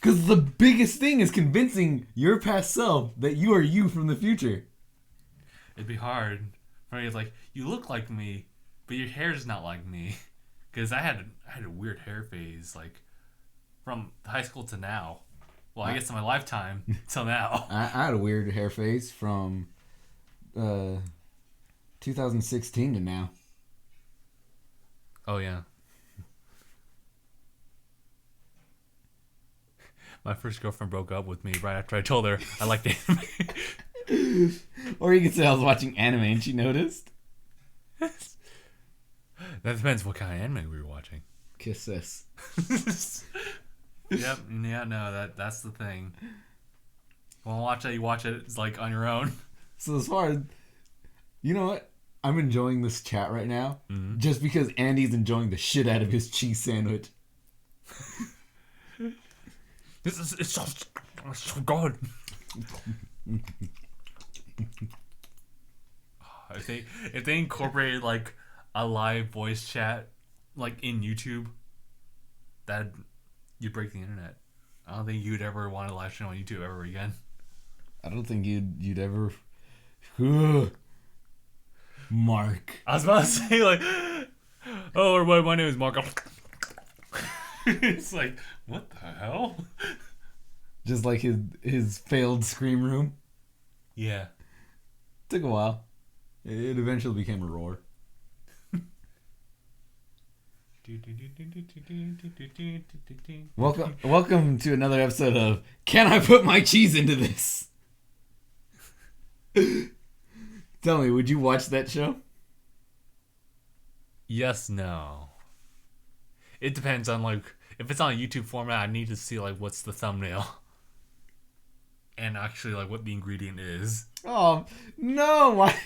Because the biggest thing is convincing your past self that you are you from the future. it'd be hard. For me, it's like, you look like me, but your hair's not like me. Because I had a weird hair phase, like from high school to now. Well, I guess in my lifetime till now. I had a weird hair phase from 2016 to now. Oh yeah. My first girlfriend broke up with me right after I told her I liked anime. Or you could say I was watching anime and she noticed. That depends what kind of anime we were watching. Kiss this. Yep. Yeah. No. That's the thing. Want to watch it? You watch it. It's like on your own. So as far as, you know what? I'm enjoying this chat right now just because Andy's enjoying the shit out of his cheese sandwich. It's so. so good. If they incorporated like a live voice chat like in YouTube, that you'd break the internet. I don't think you'd ever want to live stream on YouTube ever again. I don't think you'd ever. Mark. I was about to say like, oh everybody, my name is Mark. It's like, what the hell? Just like his failed scream room. Yeah. Took a while. It eventually became a roar. Welcome to another episode of Can I Put My Cheese Into This? Tell me, would you watch that show? Yes, no. It depends on like if it's on a YouTube format, I need to see like what's the thumbnail. And actually like what the ingredient is. Oh no, why?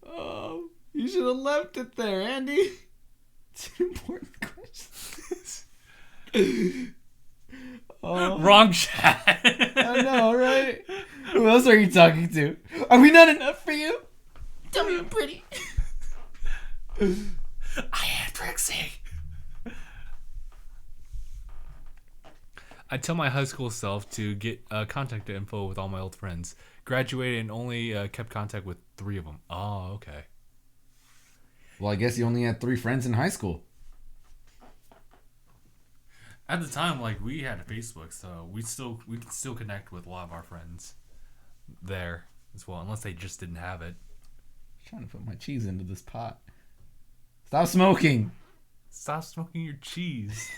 Oh, you should have left it there, Andy. It's an important question. Oh, Wrong chat. I know, right? Who else are you talking to? Are we not enough for you? Tell me I'm pretty. I am Trixie. I tell my high school self to get contact info with all my old friends. Graduated and only kept contact with 3 of them. Oh, okay. Well, I guess you only had 3 friends in high school. At the time, like we had Facebook, so we could still connect with a lot of our friends there as well, unless they just didn't have it. I'm trying to put my cheese into this pot. Stop smoking. Stop smoking your cheese.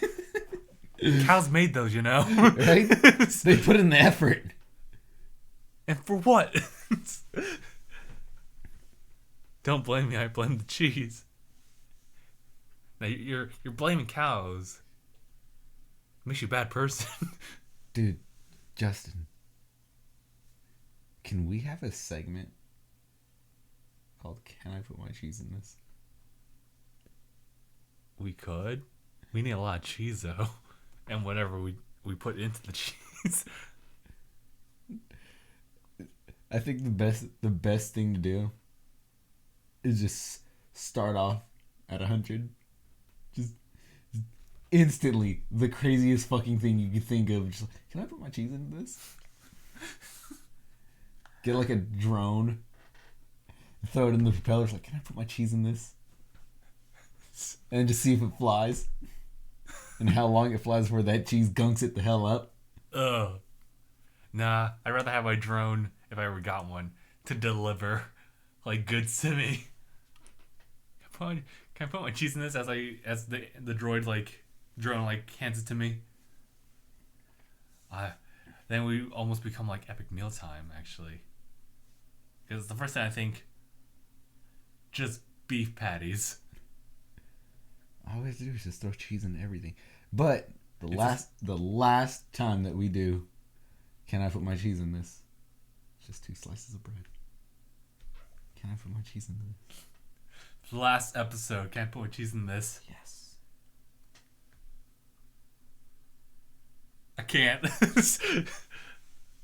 Cows made those, you know. Right? They put in the effort. And for what? Don't blame me. I blame the cheese. Now you're blaming cows. Makes you a bad person. Dude, Justin, can we have a segment called Can I Put My Cheese in This? We could. We need a lot of cheese though, and whatever we put into the cheese. I think the best thing to do is just start off at 100. Just instantly the craziest fucking thing you could think of. Just like, can I put my cheese into this? Get like a drone, throw it in the propellers. Like, can I put my cheese in this? And just see if it flies, and how long it flies before that cheese gunks it the hell up. Ugh. Nah, I'd rather have my drone, if I ever got one, to deliver like goods to me. Can I put my cheese in this as the droid like drone like hands it to me? Then we almost become like epic mealtime actually. Because the first thing I think, just beef patties. All we have to do is just throw cheese in everything. But the last time that we do, can I put my cheese in this? It's just 2 slices of bread. Can I put my cheese in this? The last episode, can I put my cheese in this? Yes. I can't.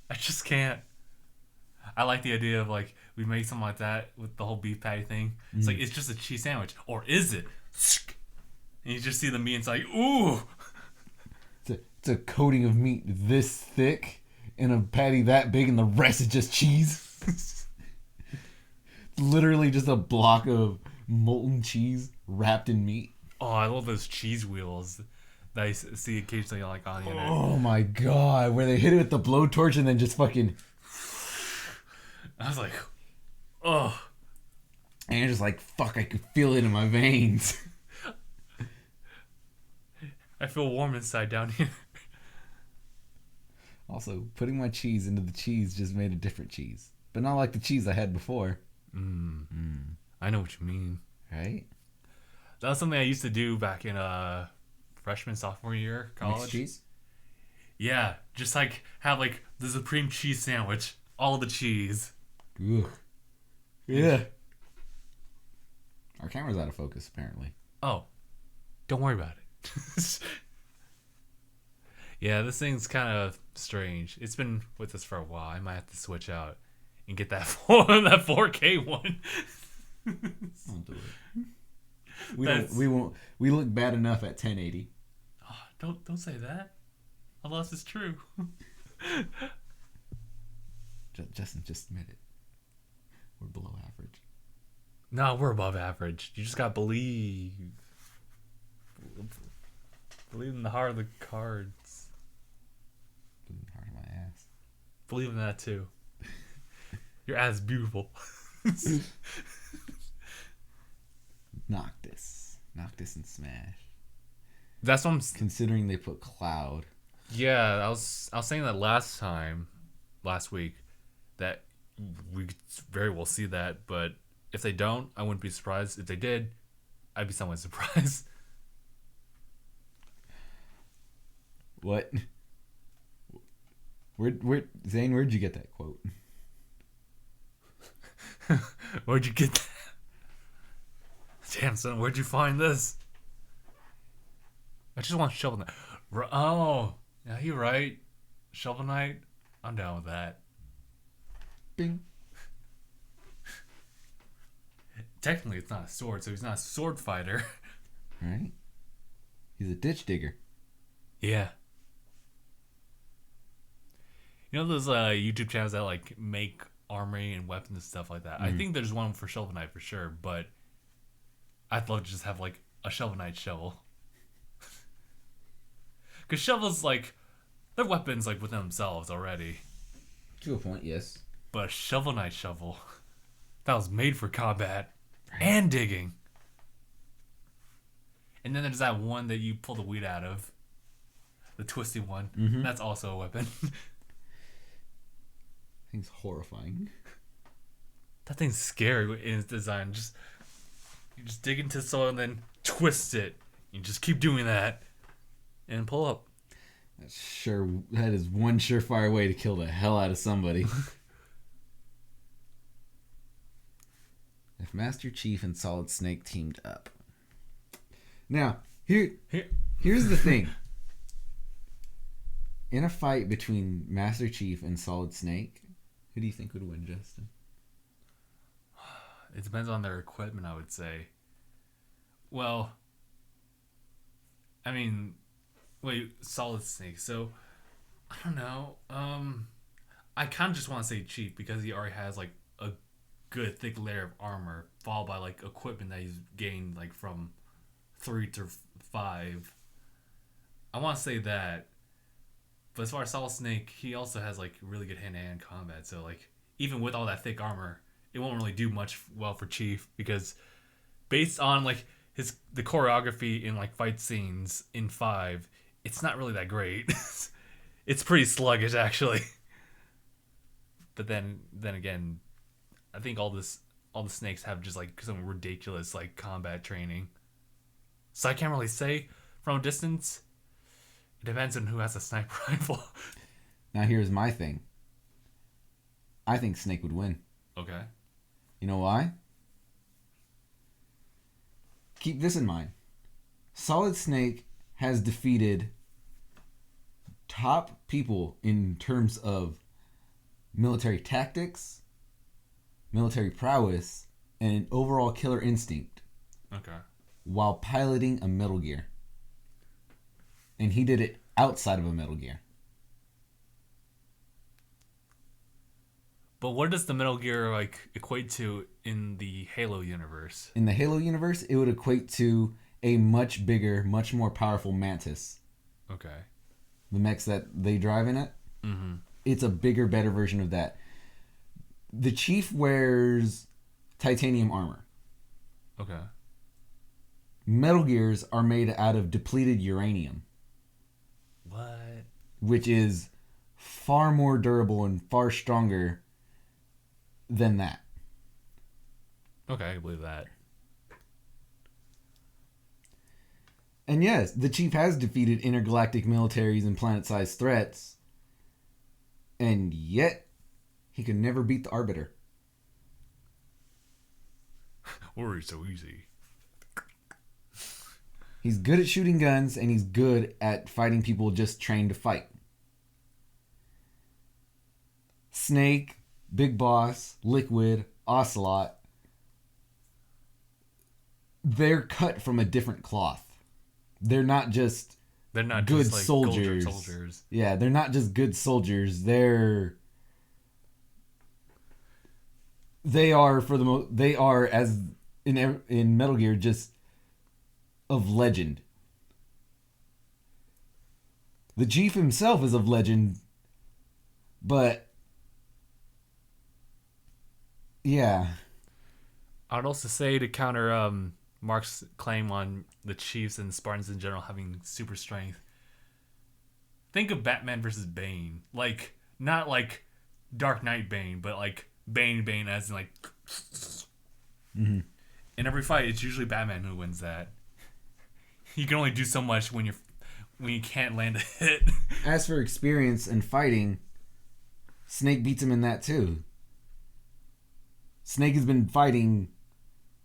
I just can't. I like the idea of like we make something like that with the whole beef patty thing. It's like it's just a cheese sandwich, or is it? And you just see the meat and it's like, ooh. It's a coating of meat this thick and a patty that big, and the rest is just cheese. It's literally just a block of molten cheese wrapped in meat. Oh, I love those cheese wheels that I see occasionally like on the internet. Oh my god, where they hit it with the blowtorch and then just fucking... I was like, oh. And you're just like, fuck, I can feel it in my veins. I feel warm inside down here. Also, putting my cheese into the cheese just made a different cheese. But not like the cheese I had before. I know what you mean. Right? That was something I used to do back in freshman, sophomore year, college. Mixed cheese? Yeah, just like have like the supreme cheese sandwich. All the cheese. Ugh. Yeah. Our camera's out of focus, apparently. Oh, don't worry about it. Yeah, this thing's kind of strange. It's been with us for a while. I might have to switch out and get that that 4K one. I'll do it. We That's- don't. We won't. We look bad enough at 1080. Oh, don't say that. Unless it's true. Justin, just admit it. We're below average. No, we're above average. You just gotta believe. Believe in the heart of the cards. Hard on my ass. Believe in that too. Your ass is beautiful. Noctis and Smash. That's what I'm. Considering they put Cloud. Yeah, I was saying that last week, that we could very well see that, but if they don't, I wouldn't be surprised. If they did, I'd be somewhat surprised. What? Zane, where'd you get that quote? Where'd you get that? Damn, son, where'd you find this? I just want Shovel Knight. Oh, yeah, you're right. Shovel Knight, I'm down with that. Bing. Technically, it's not a sword, so he's not a sword fighter. Right? He's a ditch digger. Yeah. You know those YouTube channels that like make armory and weapons and stuff like that? I think there's one for Shovel Knight for sure, but I'd love to just have like a Shovel Knight shovel. Because shovels, like, they're weapons like within themselves already. To a point, yes. But a Shovel Knight shovel, that was made for combat and digging. And then there's that one that you pull the weed out of. The twisty one. Mm-hmm. That's also a weapon. Thing's horrifying. That thing's scary in its design. You just dig into the soil and then twist it. You just keep doing that. And pull up. That is one surefire way to kill the hell out of somebody. If Master Chief and Solid Snake teamed up. Now, here's the thing. In a fight between Master Chief and Solid Snake, who do you think would win, Justin? It depends on their equipment, I would say. Well, I mean, Solid Snake. So, I don't know. I kind of just want to say Chief because he already has like a good thick layer of armor, followed by like equipment that he's gained like from 3 to 5. I want to say that. But as far as Solid Snake, he also has like really good hand-to-hand combat. So like even with all that thick armor, it won't really do much well for Chief because based on like the choreography in like fight scenes in 5, it's not really that great. It's pretty sluggish actually. But then again, I think all the snakes have just like some ridiculous like combat training. So I can't really say from a distance. It depends on who has a sniper rifle. Now here's my thing. I think Snake would win. Okay. You know why? Keep this in mind. Solid Snake has defeated top people in terms of military tactics, military prowess, and an overall killer instinct Okay. while piloting a Metal Gear. And he did it outside of a Metal Gear. But what does the Metal Gear like equate to in the Halo universe? In the Halo universe, it would equate to a much bigger, much more powerful Mantis. Okay. The mechs that they drive in it. Mm-hmm. It's a bigger, better version of that. The Chief wears titanium armor. Okay. Metal Gears are made out of depleted uranium, What? which is far more durable and far stronger than that. Okay, I can believe that. And yes, the Chief has defeated intergalactic militaries and planet-sized threats, and yet he could never beat the Arbiter. Or so easy. He's good at shooting guns, and he's good at fighting people just trained to fight. Snake, Big Boss, Liquid, Ocelot, they're cut from a different cloth. They're not just good good just like soldiers. Yeah, they're not just good soldiers. They are as in Metal Gear just of legend. The Chief himself is of legend, but yeah. I'd also say to counter Mark's claim on the Chiefs and Spartans in general having super strength. Think of Batman versus Bane. Like, not like Dark Knight Bane, but like Bane as in like... Mm-hmm. In every fight, it's usually Batman who wins that. You can only do so much when you can't land a hit. As for experience and fighting, Snake beats him in that too. Snake has been fighting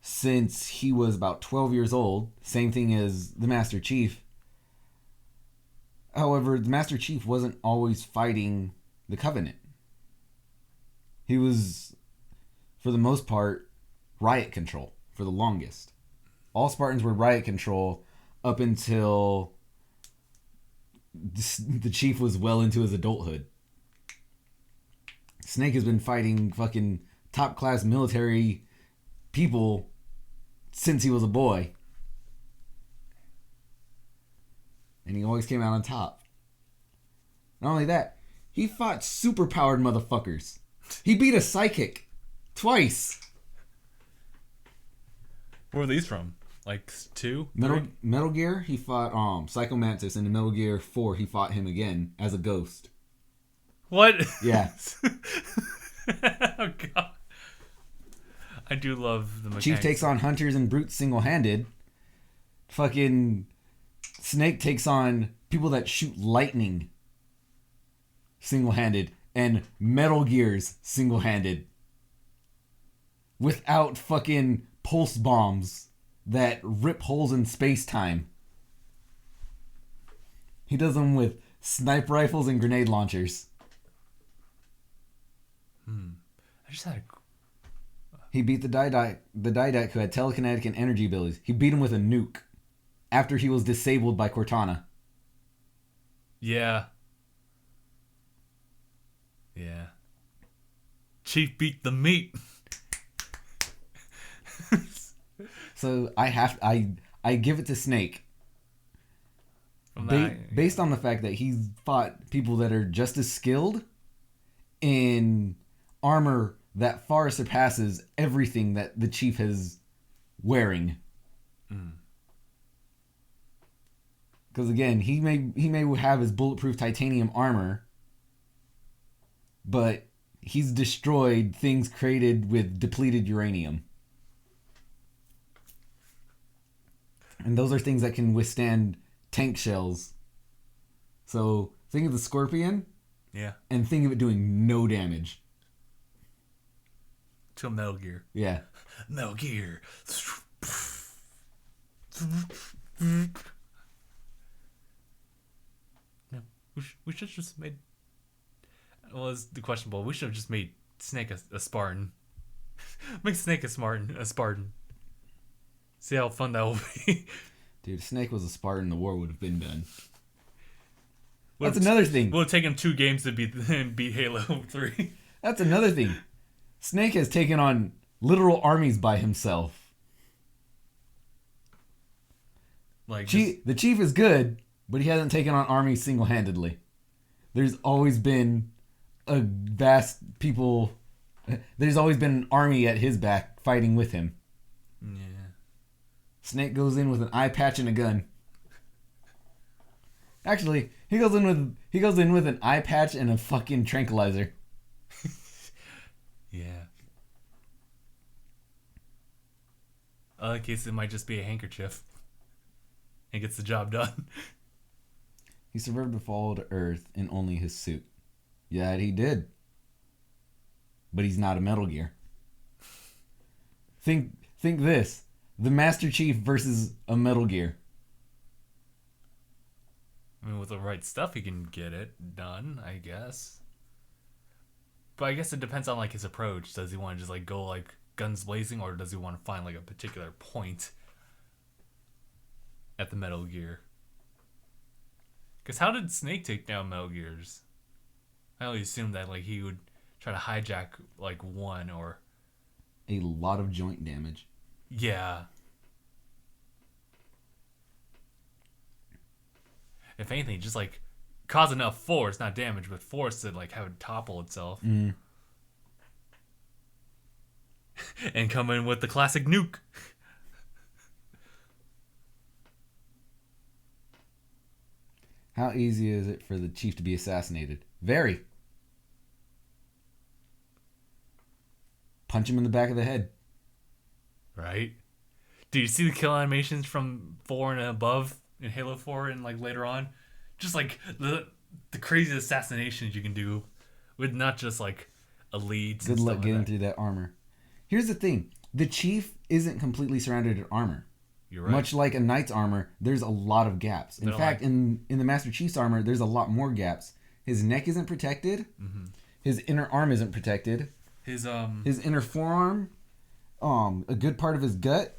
since he was about 12 years old. Same thing as the Master Chief. However, the Master Chief wasn't always fighting the Covenant. He was, for the most part, riot control for the longest. All Spartans were riot control up until the Chief was well into his adulthood. Snake has been fighting fucking top-class military people since he was a boy. And he always came out on top. Not only that, he fought super-powered motherfuckers. He beat a psychic twice. Where are these from? Like 2? Metal Gear, he fought Psycho Mantis, and in Metal Gear 4, he fought him again as a ghost. What? Yeah. Oh, God. I do love the mechanics. Chief takes on hunters and brutes single-handed. Fucking Snake takes on people that shoot lightning single-handed. And Metal Gears single-handed. Without fucking pulse bombs that rip holes in space-time. He does them with sniper rifles and grenade launchers. I just had He beat the Didac who had telekinetic and energy abilities. He beat him with a nuke after he was disabled by Cortana. Yeah. Yeah. Chief beat the meat. So I give it to Snake. Based on the fact that he's fought people that are just as skilled in armor that far surpasses everything that the Chief is wearing. Because again, he may have his bulletproof titanium armor, but he's destroyed things created with depleted uranium. And those are things that can withstand tank shells. So think of the Scorpion. Yeah. And think of it doing no damage. To a Metal Gear. Yeah. Metal Gear. No, we should have just made... Well, it's the questionable. We should have just made Snake a Spartan. Make Snake a Spartan. See how fun that will be. Dude, if Snake was a Spartan, the war would have been done. That's another thing. Will it take him 2 games to beat Halo 3? That's another thing. Snake has taken on literal armies by himself. Like the Chief is good, but he hasn't taken on armies single-handedly. There's always been a vast people... There's always been an army at his back fighting with him. Yeah. Snake goes in with an eye patch and a gun. Actually, he goes in with an eye patch and a fucking tranquilizer. Yeah. Other case, it might just be a handkerchief. And gets the job done. He survived the fall to Earth in only his suit. Yeah, he did. But he's not a Metal Gear. Think this. The Master Chief versus a Metal Gear. with the right stuff, he can get it done, I guess. But I guess it depends on like his approach. Does he want to just like go like guns blazing, or does he want to find like a particular point at the Metal Gear? Because how did Snake take down Metal Gears? I only assumed that like he would try to hijack like one, or A lot of joint damage. yeah. If anything, just like cause enough force, not damage, but force to like have it topple itself. Mm. And come in with the classic nuke. How easy is it for the chief to be assassinated? Very. Punch him in the back of the head. Right? Do you see the kill animations from 4 and above in Halo 4 and like later on? Just like the crazy assassinations you can do with not just like elites. Good and luck stuff getting like that. through that armor. Here's the thing. The chief isn't completely surrounded in armor. You're right. Much like a knight's armor, there's a lot of gaps. In They're fact, like- in the Master Chief's armor, there's a lot more gaps. His neck isn't protected. Mm-hmm. His inner arm isn't protected. His Inner forearm, a good part of his gut,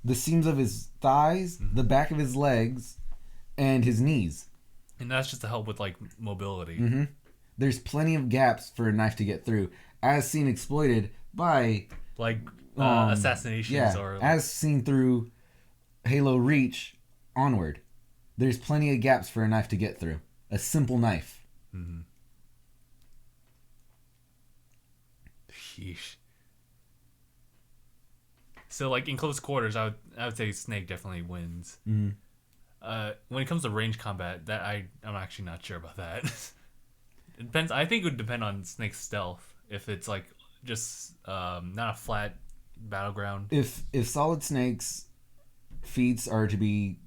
the seams of his thighs, the back of his legs, and his knees. and that's just to help with like mobility. Mm-hmm. There's plenty of gaps for a knife to get through, as seen exploited by Like assassinations yeah, or as seen through Halo Reach onward. There's plenty of gaps for a knife to get through. A simple knife. mm-hmm. Sheesh. So like in close quarters, I would say Snake definitely wins. Mm-hmm. When it comes to range combat, that I'm actually not sure about that. It depends. I think it would depend on Snake's stealth. If it's like just not a flat battleground. If Solid Snake's feats are to be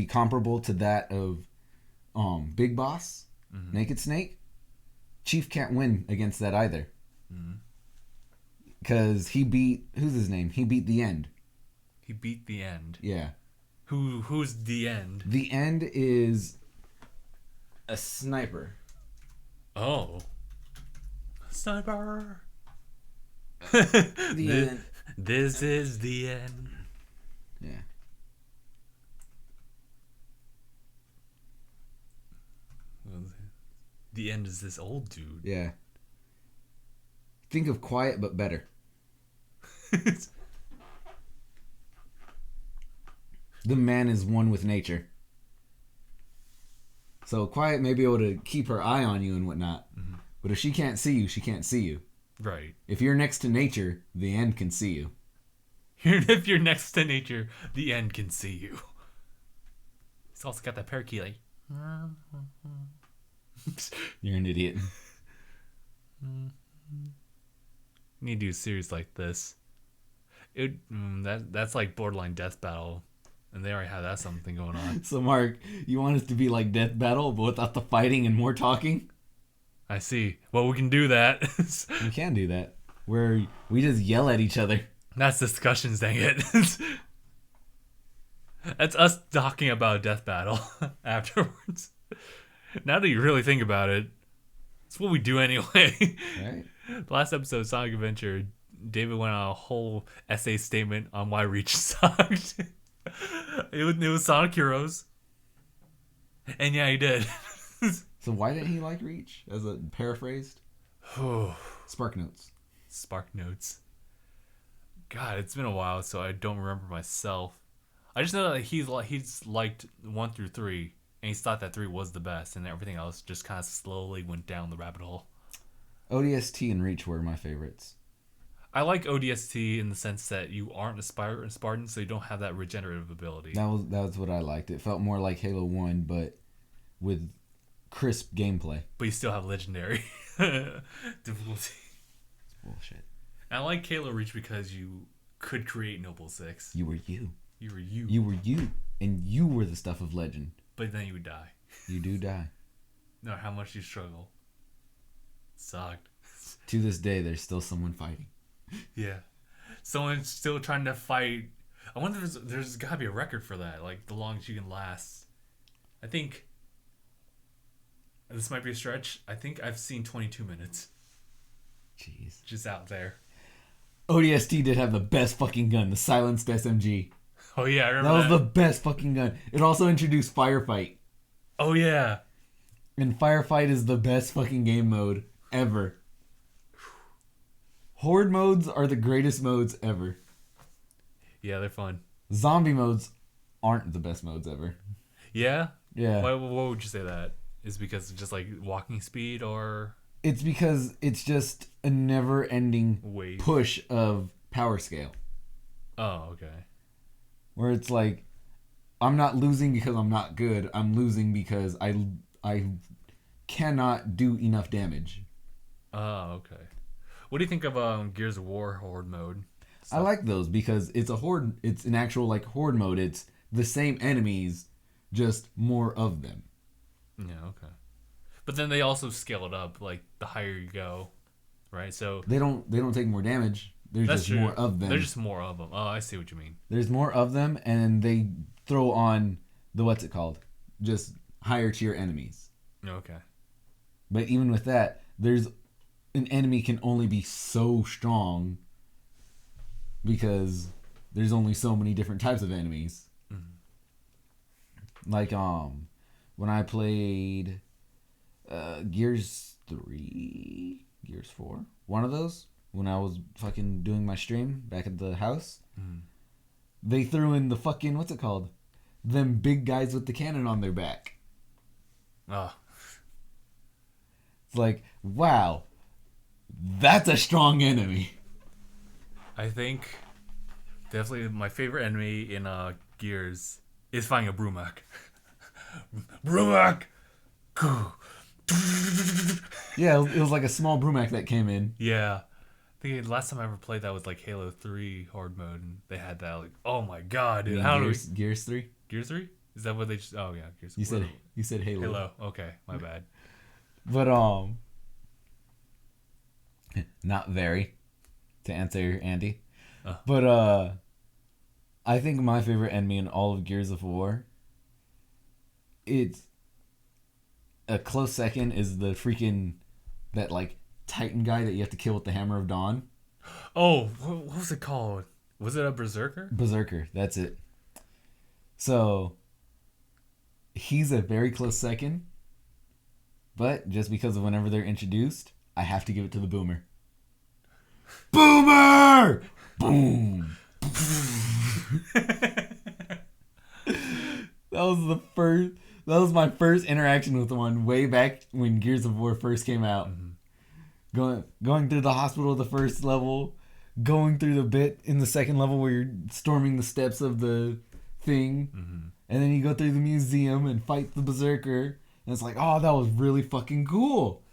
comparable to that of Big Boss, Mm-hmm. Naked Snake, Chief can't win against that either. Mm-hmm. Because he beat, who's his name? He beat the End. He beat the End. Yeah. Who's the End? The End is a sniper. Oh, sniper. The End. This is the end. Yeah. The End is this old dude. Yeah. Think of Quiet but better. The man is one with nature. So Quiet may be able to keep her eye on you and whatnot. Mhm. But if she can't see you, she can't see you. Right. If you're next to nature, the End can see you. If you're next to nature, the End can see you. He's also got that parakeet like. You're an idiot. Need to do a series like this. That's like borderline death battle, and they already have that something going on. So Mark, you want us to be like Death Battle, but without the fighting and more talking? I see. Well, we can do that. We can do that. Where we just yell at each other. That's discussions, dang it. That's us talking about a death battle afterwards. Now that you really think about it, it's what we do anyway. Right? The last episode of Sonic Adventure, David went on a whole essay statement on why Reach sucked. It was Sonic Heroes. And yeah, he did. So why didn't he like Reach? As a paraphrased? Spark Notes. Spark Notes. God, it's been a while, so I don't remember myself. I just know that he's liked 1 through 3, and he's thought that 3 was the best, and everything else just kind of slowly went down the rabbit hole. ODST and Reach were my favorites. I like ODST in the sense that you aren't a Spartan, so you don't have that regenerative ability. That was what I liked. It felt more like Halo 1, but with crisp gameplay. But you still have legendary difficulty. It's bullshit. And I like Halo Reach because you could create Noble 6. You were you. You were you. You were you. And you were the stuff of legend. But then you would die. You do die. No matter how much you struggle. Sucked. To this day, there's still someone fighting. Yeah. Someone's still trying to fight. I wonder if there's got to be a record for that. Like, the longest you can last. I think this might be a stretch. I think I've seen 22 minutes. Jeez. Just out there. ODST did have the best fucking gun, the silenced SMG. Oh yeah, I That remember was the best fucking gun. It also introduced Firefight. Oh yeah. And Firefight is the best fucking game mode ever. Horde modes are the greatest modes ever. Yeah, they're fun. Zombie modes aren't the best modes ever. Yeah? Yeah. Why, what would you say that? Is because of just like walking speed or It's because it's just a never-ending wave? push of power scale. Oh, okay. Where it's like, I'm not losing because I'm not good. I'm losing because I cannot do enough damage. Oh, okay. What do you think of Gears of War Horde mode? I like those because it's a horde. It's an actual like horde mode. It's the same enemies, just more of them. Yeah, okay. But then they also scale it up, like the higher you go, right? So They don't take more damage. There's that's just true. more of them. There's just more of them. Oh, I see what you mean. There's more of them, and they throw on the what's it called? Just higher tier enemies. Okay. But even with that, there's an enemy can only be so strong because there's only so many different types of enemies. Mm-hmm. Like when I played Gears 3, Gears 4, one of those, when I was fucking doing my stream back at the house, they threw in the fucking, what's it called? Them big guys with the cannon on their back. Oh. It's like, wow, that's a strong enemy. I think definitely my favorite enemy in Gears is fighting a Brumak. Brumak! Yeah, it was like a small Brumak that came in. Yeah. I think the last time I ever played that was like Halo 3 Horde mode, and they had that. Like, oh my god, dude. How Gears 3? Gears 3? Is that what they just. Oh, yeah. Gears You said Halo. Halo. Okay, my bad. But, not very, to answer Andy. But, I think my favorite enemy in all of Gears of War, it's a close second is the freaking, that, like, Titan guy that you have to kill with the Hammer of Dawn. Oh, what was it called? Was it a Berserker? Berserker, that's it. So, he's a very close second, but just because of whenever they're introduced, I have to give it to the Boomer. Boomer! Boom! That was my first interaction with one way back when Gears of War first came out. Mm-hmm. Going through the hospital, the first level, going through the bit in the second level where you're storming the steps of the thing, and then you go through the museum and fight the Berserker, and it's like, oh, that was really fucking cool.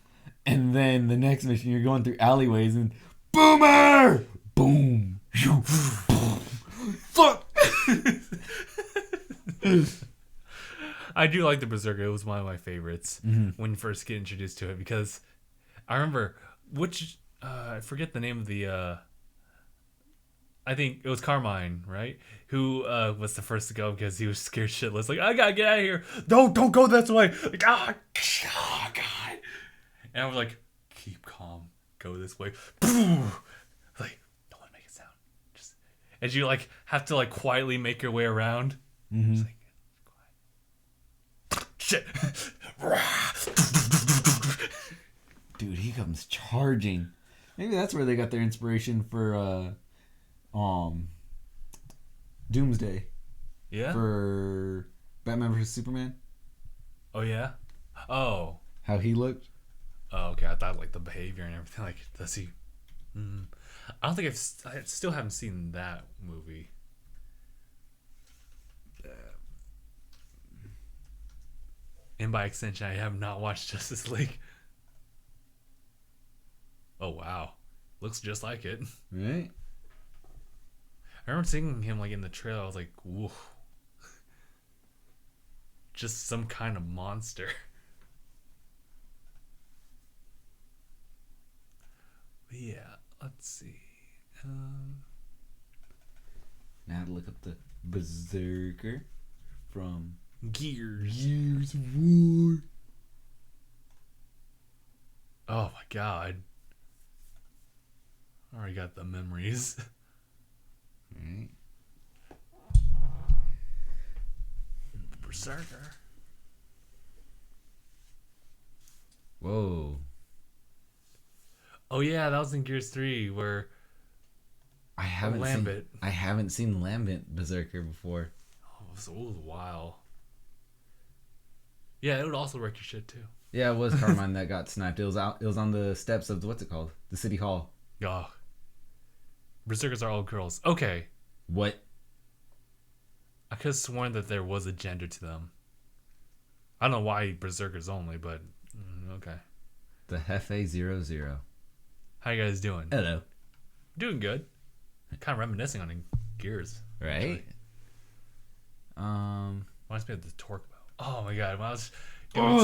And then the next mission, you're going through alleyways and Boomer! Boom! Fuck! I do like the Berserker. It was one of my favorites when you first get introduced to it, because I remember I forget the name of the I think it was Carmine, right? Who was the first to go because he was scared shitless. Like, I gotta get out of here. Don't go this way. Like, oh God. And I was like, keep calm. Go this way. Like, don't want to make a sound. Just as you like have to like quietly make your way around. Just like, quiet. Shit. Dude, he comes charging. Maybe that's where they got their inspiration for Doomsday. Yeah. For Batman vs Superman. Oh yeah. Oh. How he looked. Oh, okay. I thought like the behavior and everything. Like, does he? I don't think I still haven't seen that movie. And by extension, I have not watched Justice League. Oh wow, looks just like it. Right. I remember seeing him like in the trailer. I was like, whoa, just some kind of monster. But yeah, let's see. Now to look up the Berserker from Gears. Gears of War. Oh my god. I already got the memories. Right. Berserker. Whoa. Oh yeah, that was in Gears 3 where I haven't Lambent. seen Lambent Berserker before. Oh, it was a while. Yeah, it would also wreck your shit too. Yeah, it was Carmine that got sniped. It was on the steps of what's it called? The city hall. Oh. Berserkers are all girls. Okay. What? I could have sworn that there was a gender to them. I don't know why Berserkers only, but okay. The Hefe 00. How you guys doing? Hello. Doing good. Kind of reminiscing on Gears. Right? Reminds me of the torque bow. Oh my god, when I was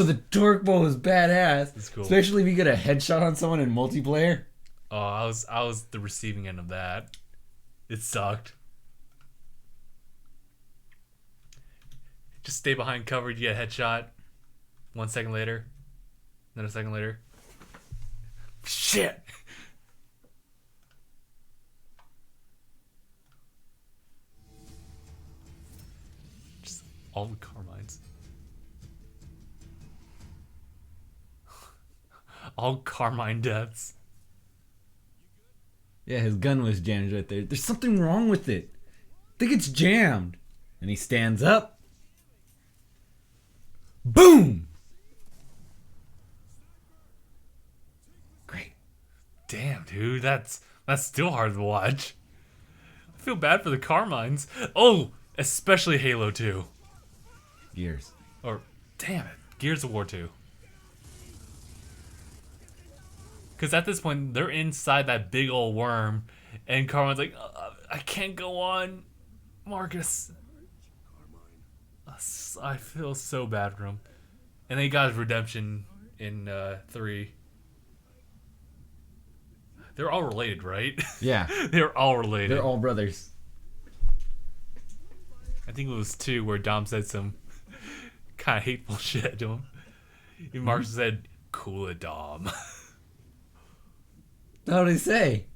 The torque bow is badass. It's cool. Especially if you get a headshot on someone in multiplayer. Oh, I was the receiving end of that. It sucked. Just stay behind cover, you get a headshot. 1 second later. Then a second later. Shit! Just all the Carmines. All Carmine deaths. Yeah, his gun was jammed right there. There's something wrong with it. I think it's jammed. And he stands up. Boom! Great. Damn, dude, that's still hard to watch. I feel bad for the Carmines. Oh, especially Halo 2. Gears. Or, damn it, Gears of War 2. Because at this point, they're inside that big old worm, and Carmine's like, I can't go on, Marcus. I feel so bad for him. And then he got his redemption in 3. They're all related, right? Yeah. They're all related. They're all brothers. I think it was 2 where Dom said some kind of hateful shit to him. And Marcus said, cool it, Dom. How did he say?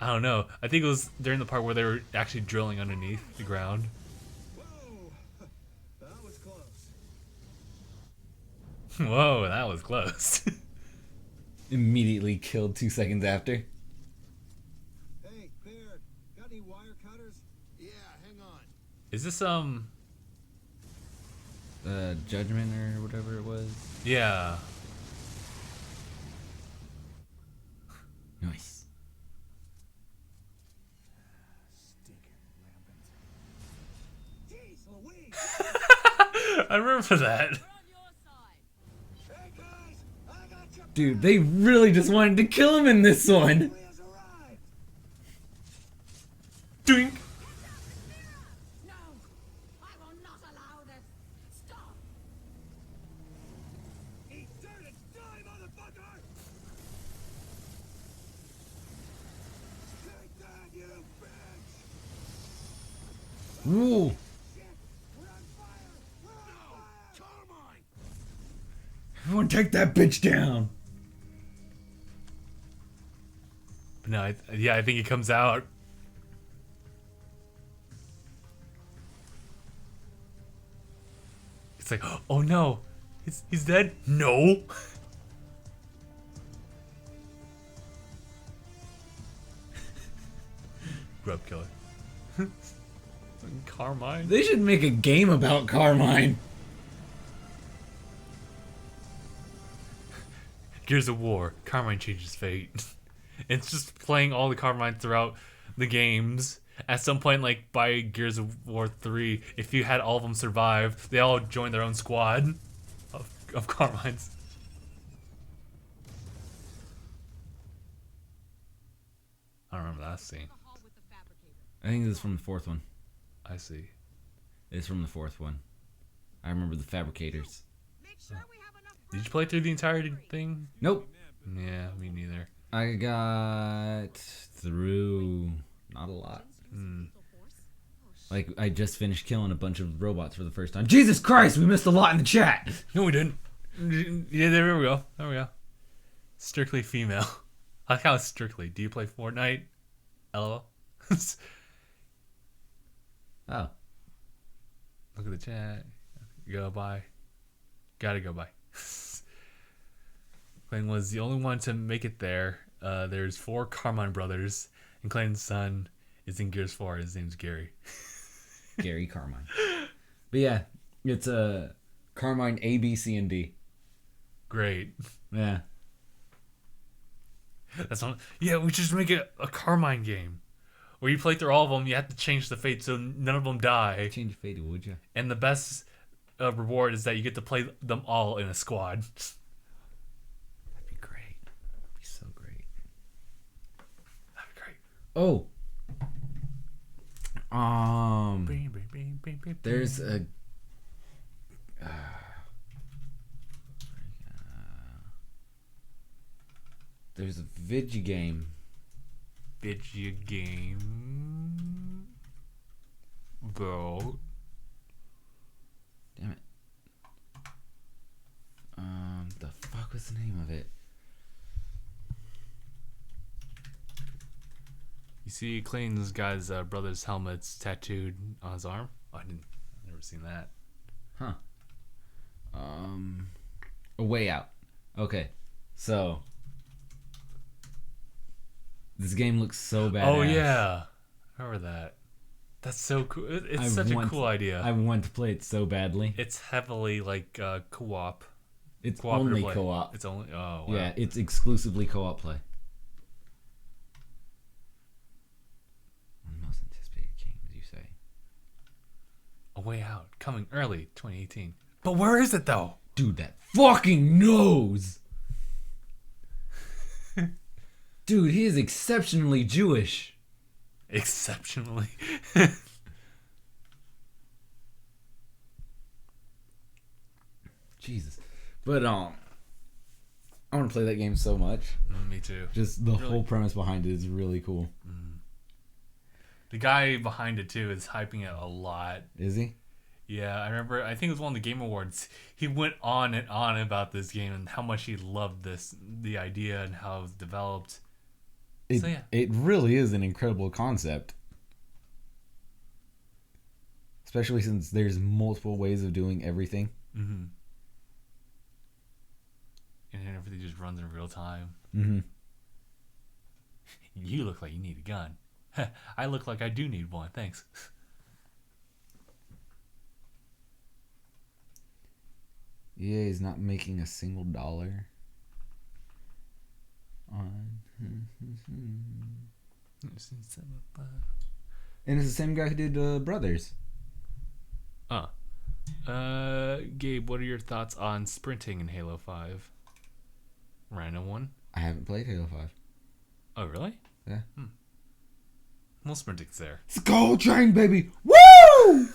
I don't know. I think it was during the part where they were actually drilling underneath the ground. Whoa! That was close. Whoa, that was close. Immediately killed 2 seconds after. Hey, Baird, got any wire cutters? Yeah, hang on. Is this Judgment or whatever it was. yeah. Nice. Jeez Louise! I remember that. Hey guys, I got your Dude, they really just wanted to kill him in this one. He has arrived! Doink. No! I will not allow this! Stop! Eat dirt and die, motherfucker! Take that, you bitch! Ooh. Shit! We're on fire! We're on fire! Carmine! Everyone take that bitch down. But no, I think he comes out. It's like, oh no, he's dead. No. Grub killer. Carmine. They should make a game about Carmine. Gears of War. Carmine changes fate. It's just playing all the Carmine throughout the games. At some point, like by Gears of War 3, if you had all of them survive, they all join their own squad of Carmines. I don't remember that scene. I think this is from the fourth one. I see. It's from the fourth one. I remember the fabricators. Did you play through the entire thing? Nope. Yeah, me neither. I got through not a lot. Like, I just finished killing a bunch of robots for the first time. Jesus Christ, we missed a lot in the chat. No, we didn't. Yeah, there we go. There we go. Strictly female. I like how it's strictly. Do you play Fortnite? LOL. Oh. Look at the chat. Go by. Gotta go by. Clayton was the only one to make it there. There's 4 Carmine brothers, and Clayton's son is in Gears 4. His name's Gary. Gary Carmine. But yeah, it's a Carmine A, B, C, and D. Great. Yeah. That's not. Yeah, we should just make it a Carmine game where you play through all of them. You have to change the fate so none of them die. Change fate, would you? And the best reward is that you get to play them all in a squad. That'd be great. That'd be so great. That'd be great. Oh. There's a. There's a video game. Video game. Vote. Damn it. The fuck was the name of it? You see Clayton's guy's brother's helmets tattooed on his arm? Oh, I've never seen that. Huh. A Way Out. Okay. So. This game looks so badass. Oh, yeah. I remember that. That's so cool. It's such a cool idea. I want to play it so badly. It's heavily like co-op. It's Cooperative only play. co-op. It's only. Oh, wow. Yeah, it's exclusively co-op play. One of the most anticipated games, you say? A Way Out. Coming early 2018. But where is it, though? Dude, that fucking nose! Dude, he is exceptionally Jewish. Exceptionally. Jesus. But, I want to play that game so much. Me too. Just the whole premise behind it is really cool. The guy behind it, too, is hyping it a lot. Is he? Yeah, I remember, I think it was one of the Game Awards. He went on and on about this game and how much he loved the idea and how it was developed. It, So, yeah. It really is an incredible concept. Especially since there's multiple ways of doing everything. Mm-hmm. And everything just runs in real time. Mm-hmm. You look like you need a gun. I look like I do need one. Thanks. EA is not making a single dollar on. And it's the same guy who did Brothers. Gabe, what are your thoughts on sprinting in Halo 5? Random one. I haven't played Halo 5. Oh, really? Yeah. Well, sprinting's there. Skull Train, baby! Woo!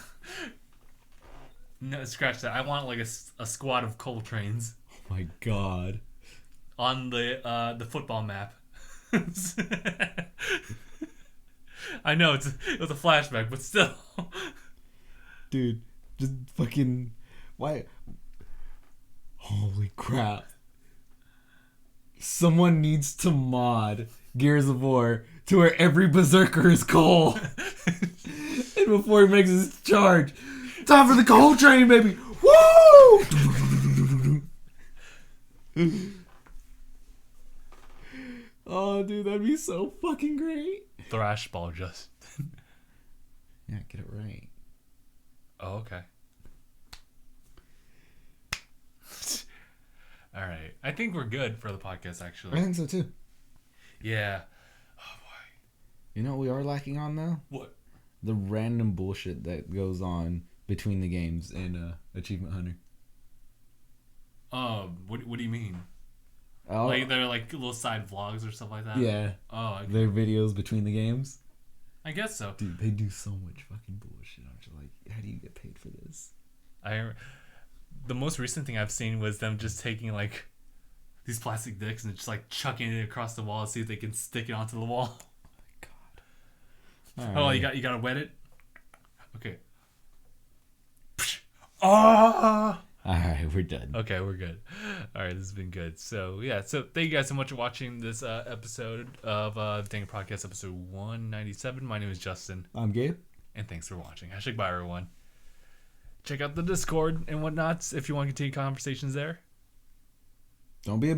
No, scratch that. I want like a squad of coal trains Oh my god. on the football map. I know it was a flashback, but still. Dude, just fucking. Why? Holy crap. Someone needs to mod Gears of War to where every berserker is coal. And before he makes his charge, time for the coal train, baby! Woo! Oh, dude, that'd be so fucking great. Thrash ball just. Yeah, get it right. Oh, okay. All right. I think we're good for the podcast, I actually. think so too. Yeah. Oh, boy. You know what we are lacking on though? What? The random bullshit that goes on between the games and Achievement Hunter. What do you mean? Oh, Like they're like little side vlogs or stuff like that? yeah. Oh, okay. Their videos between the games. I guess so. Dude, they do so much fucking bullshit. I'm just like, how do you get paid for this? The most recent thing I've seen was them just taking like these plastic dicks and just like chucking it across the wall to see if they can stick it onto the wall. Oh my god. Oh, you gotta wet it. Okay. Ah. All right, we're done. Okay, we're good. All right, this has been good. So yeah, so thank you guys so much for watching this episode of DangIT Podcast, episode 197. My name is Justin, I'm Gabe. and thanks for watching. #bye everyone. Check out the Discord and whatnots if you want to continue conversations there. Don't be a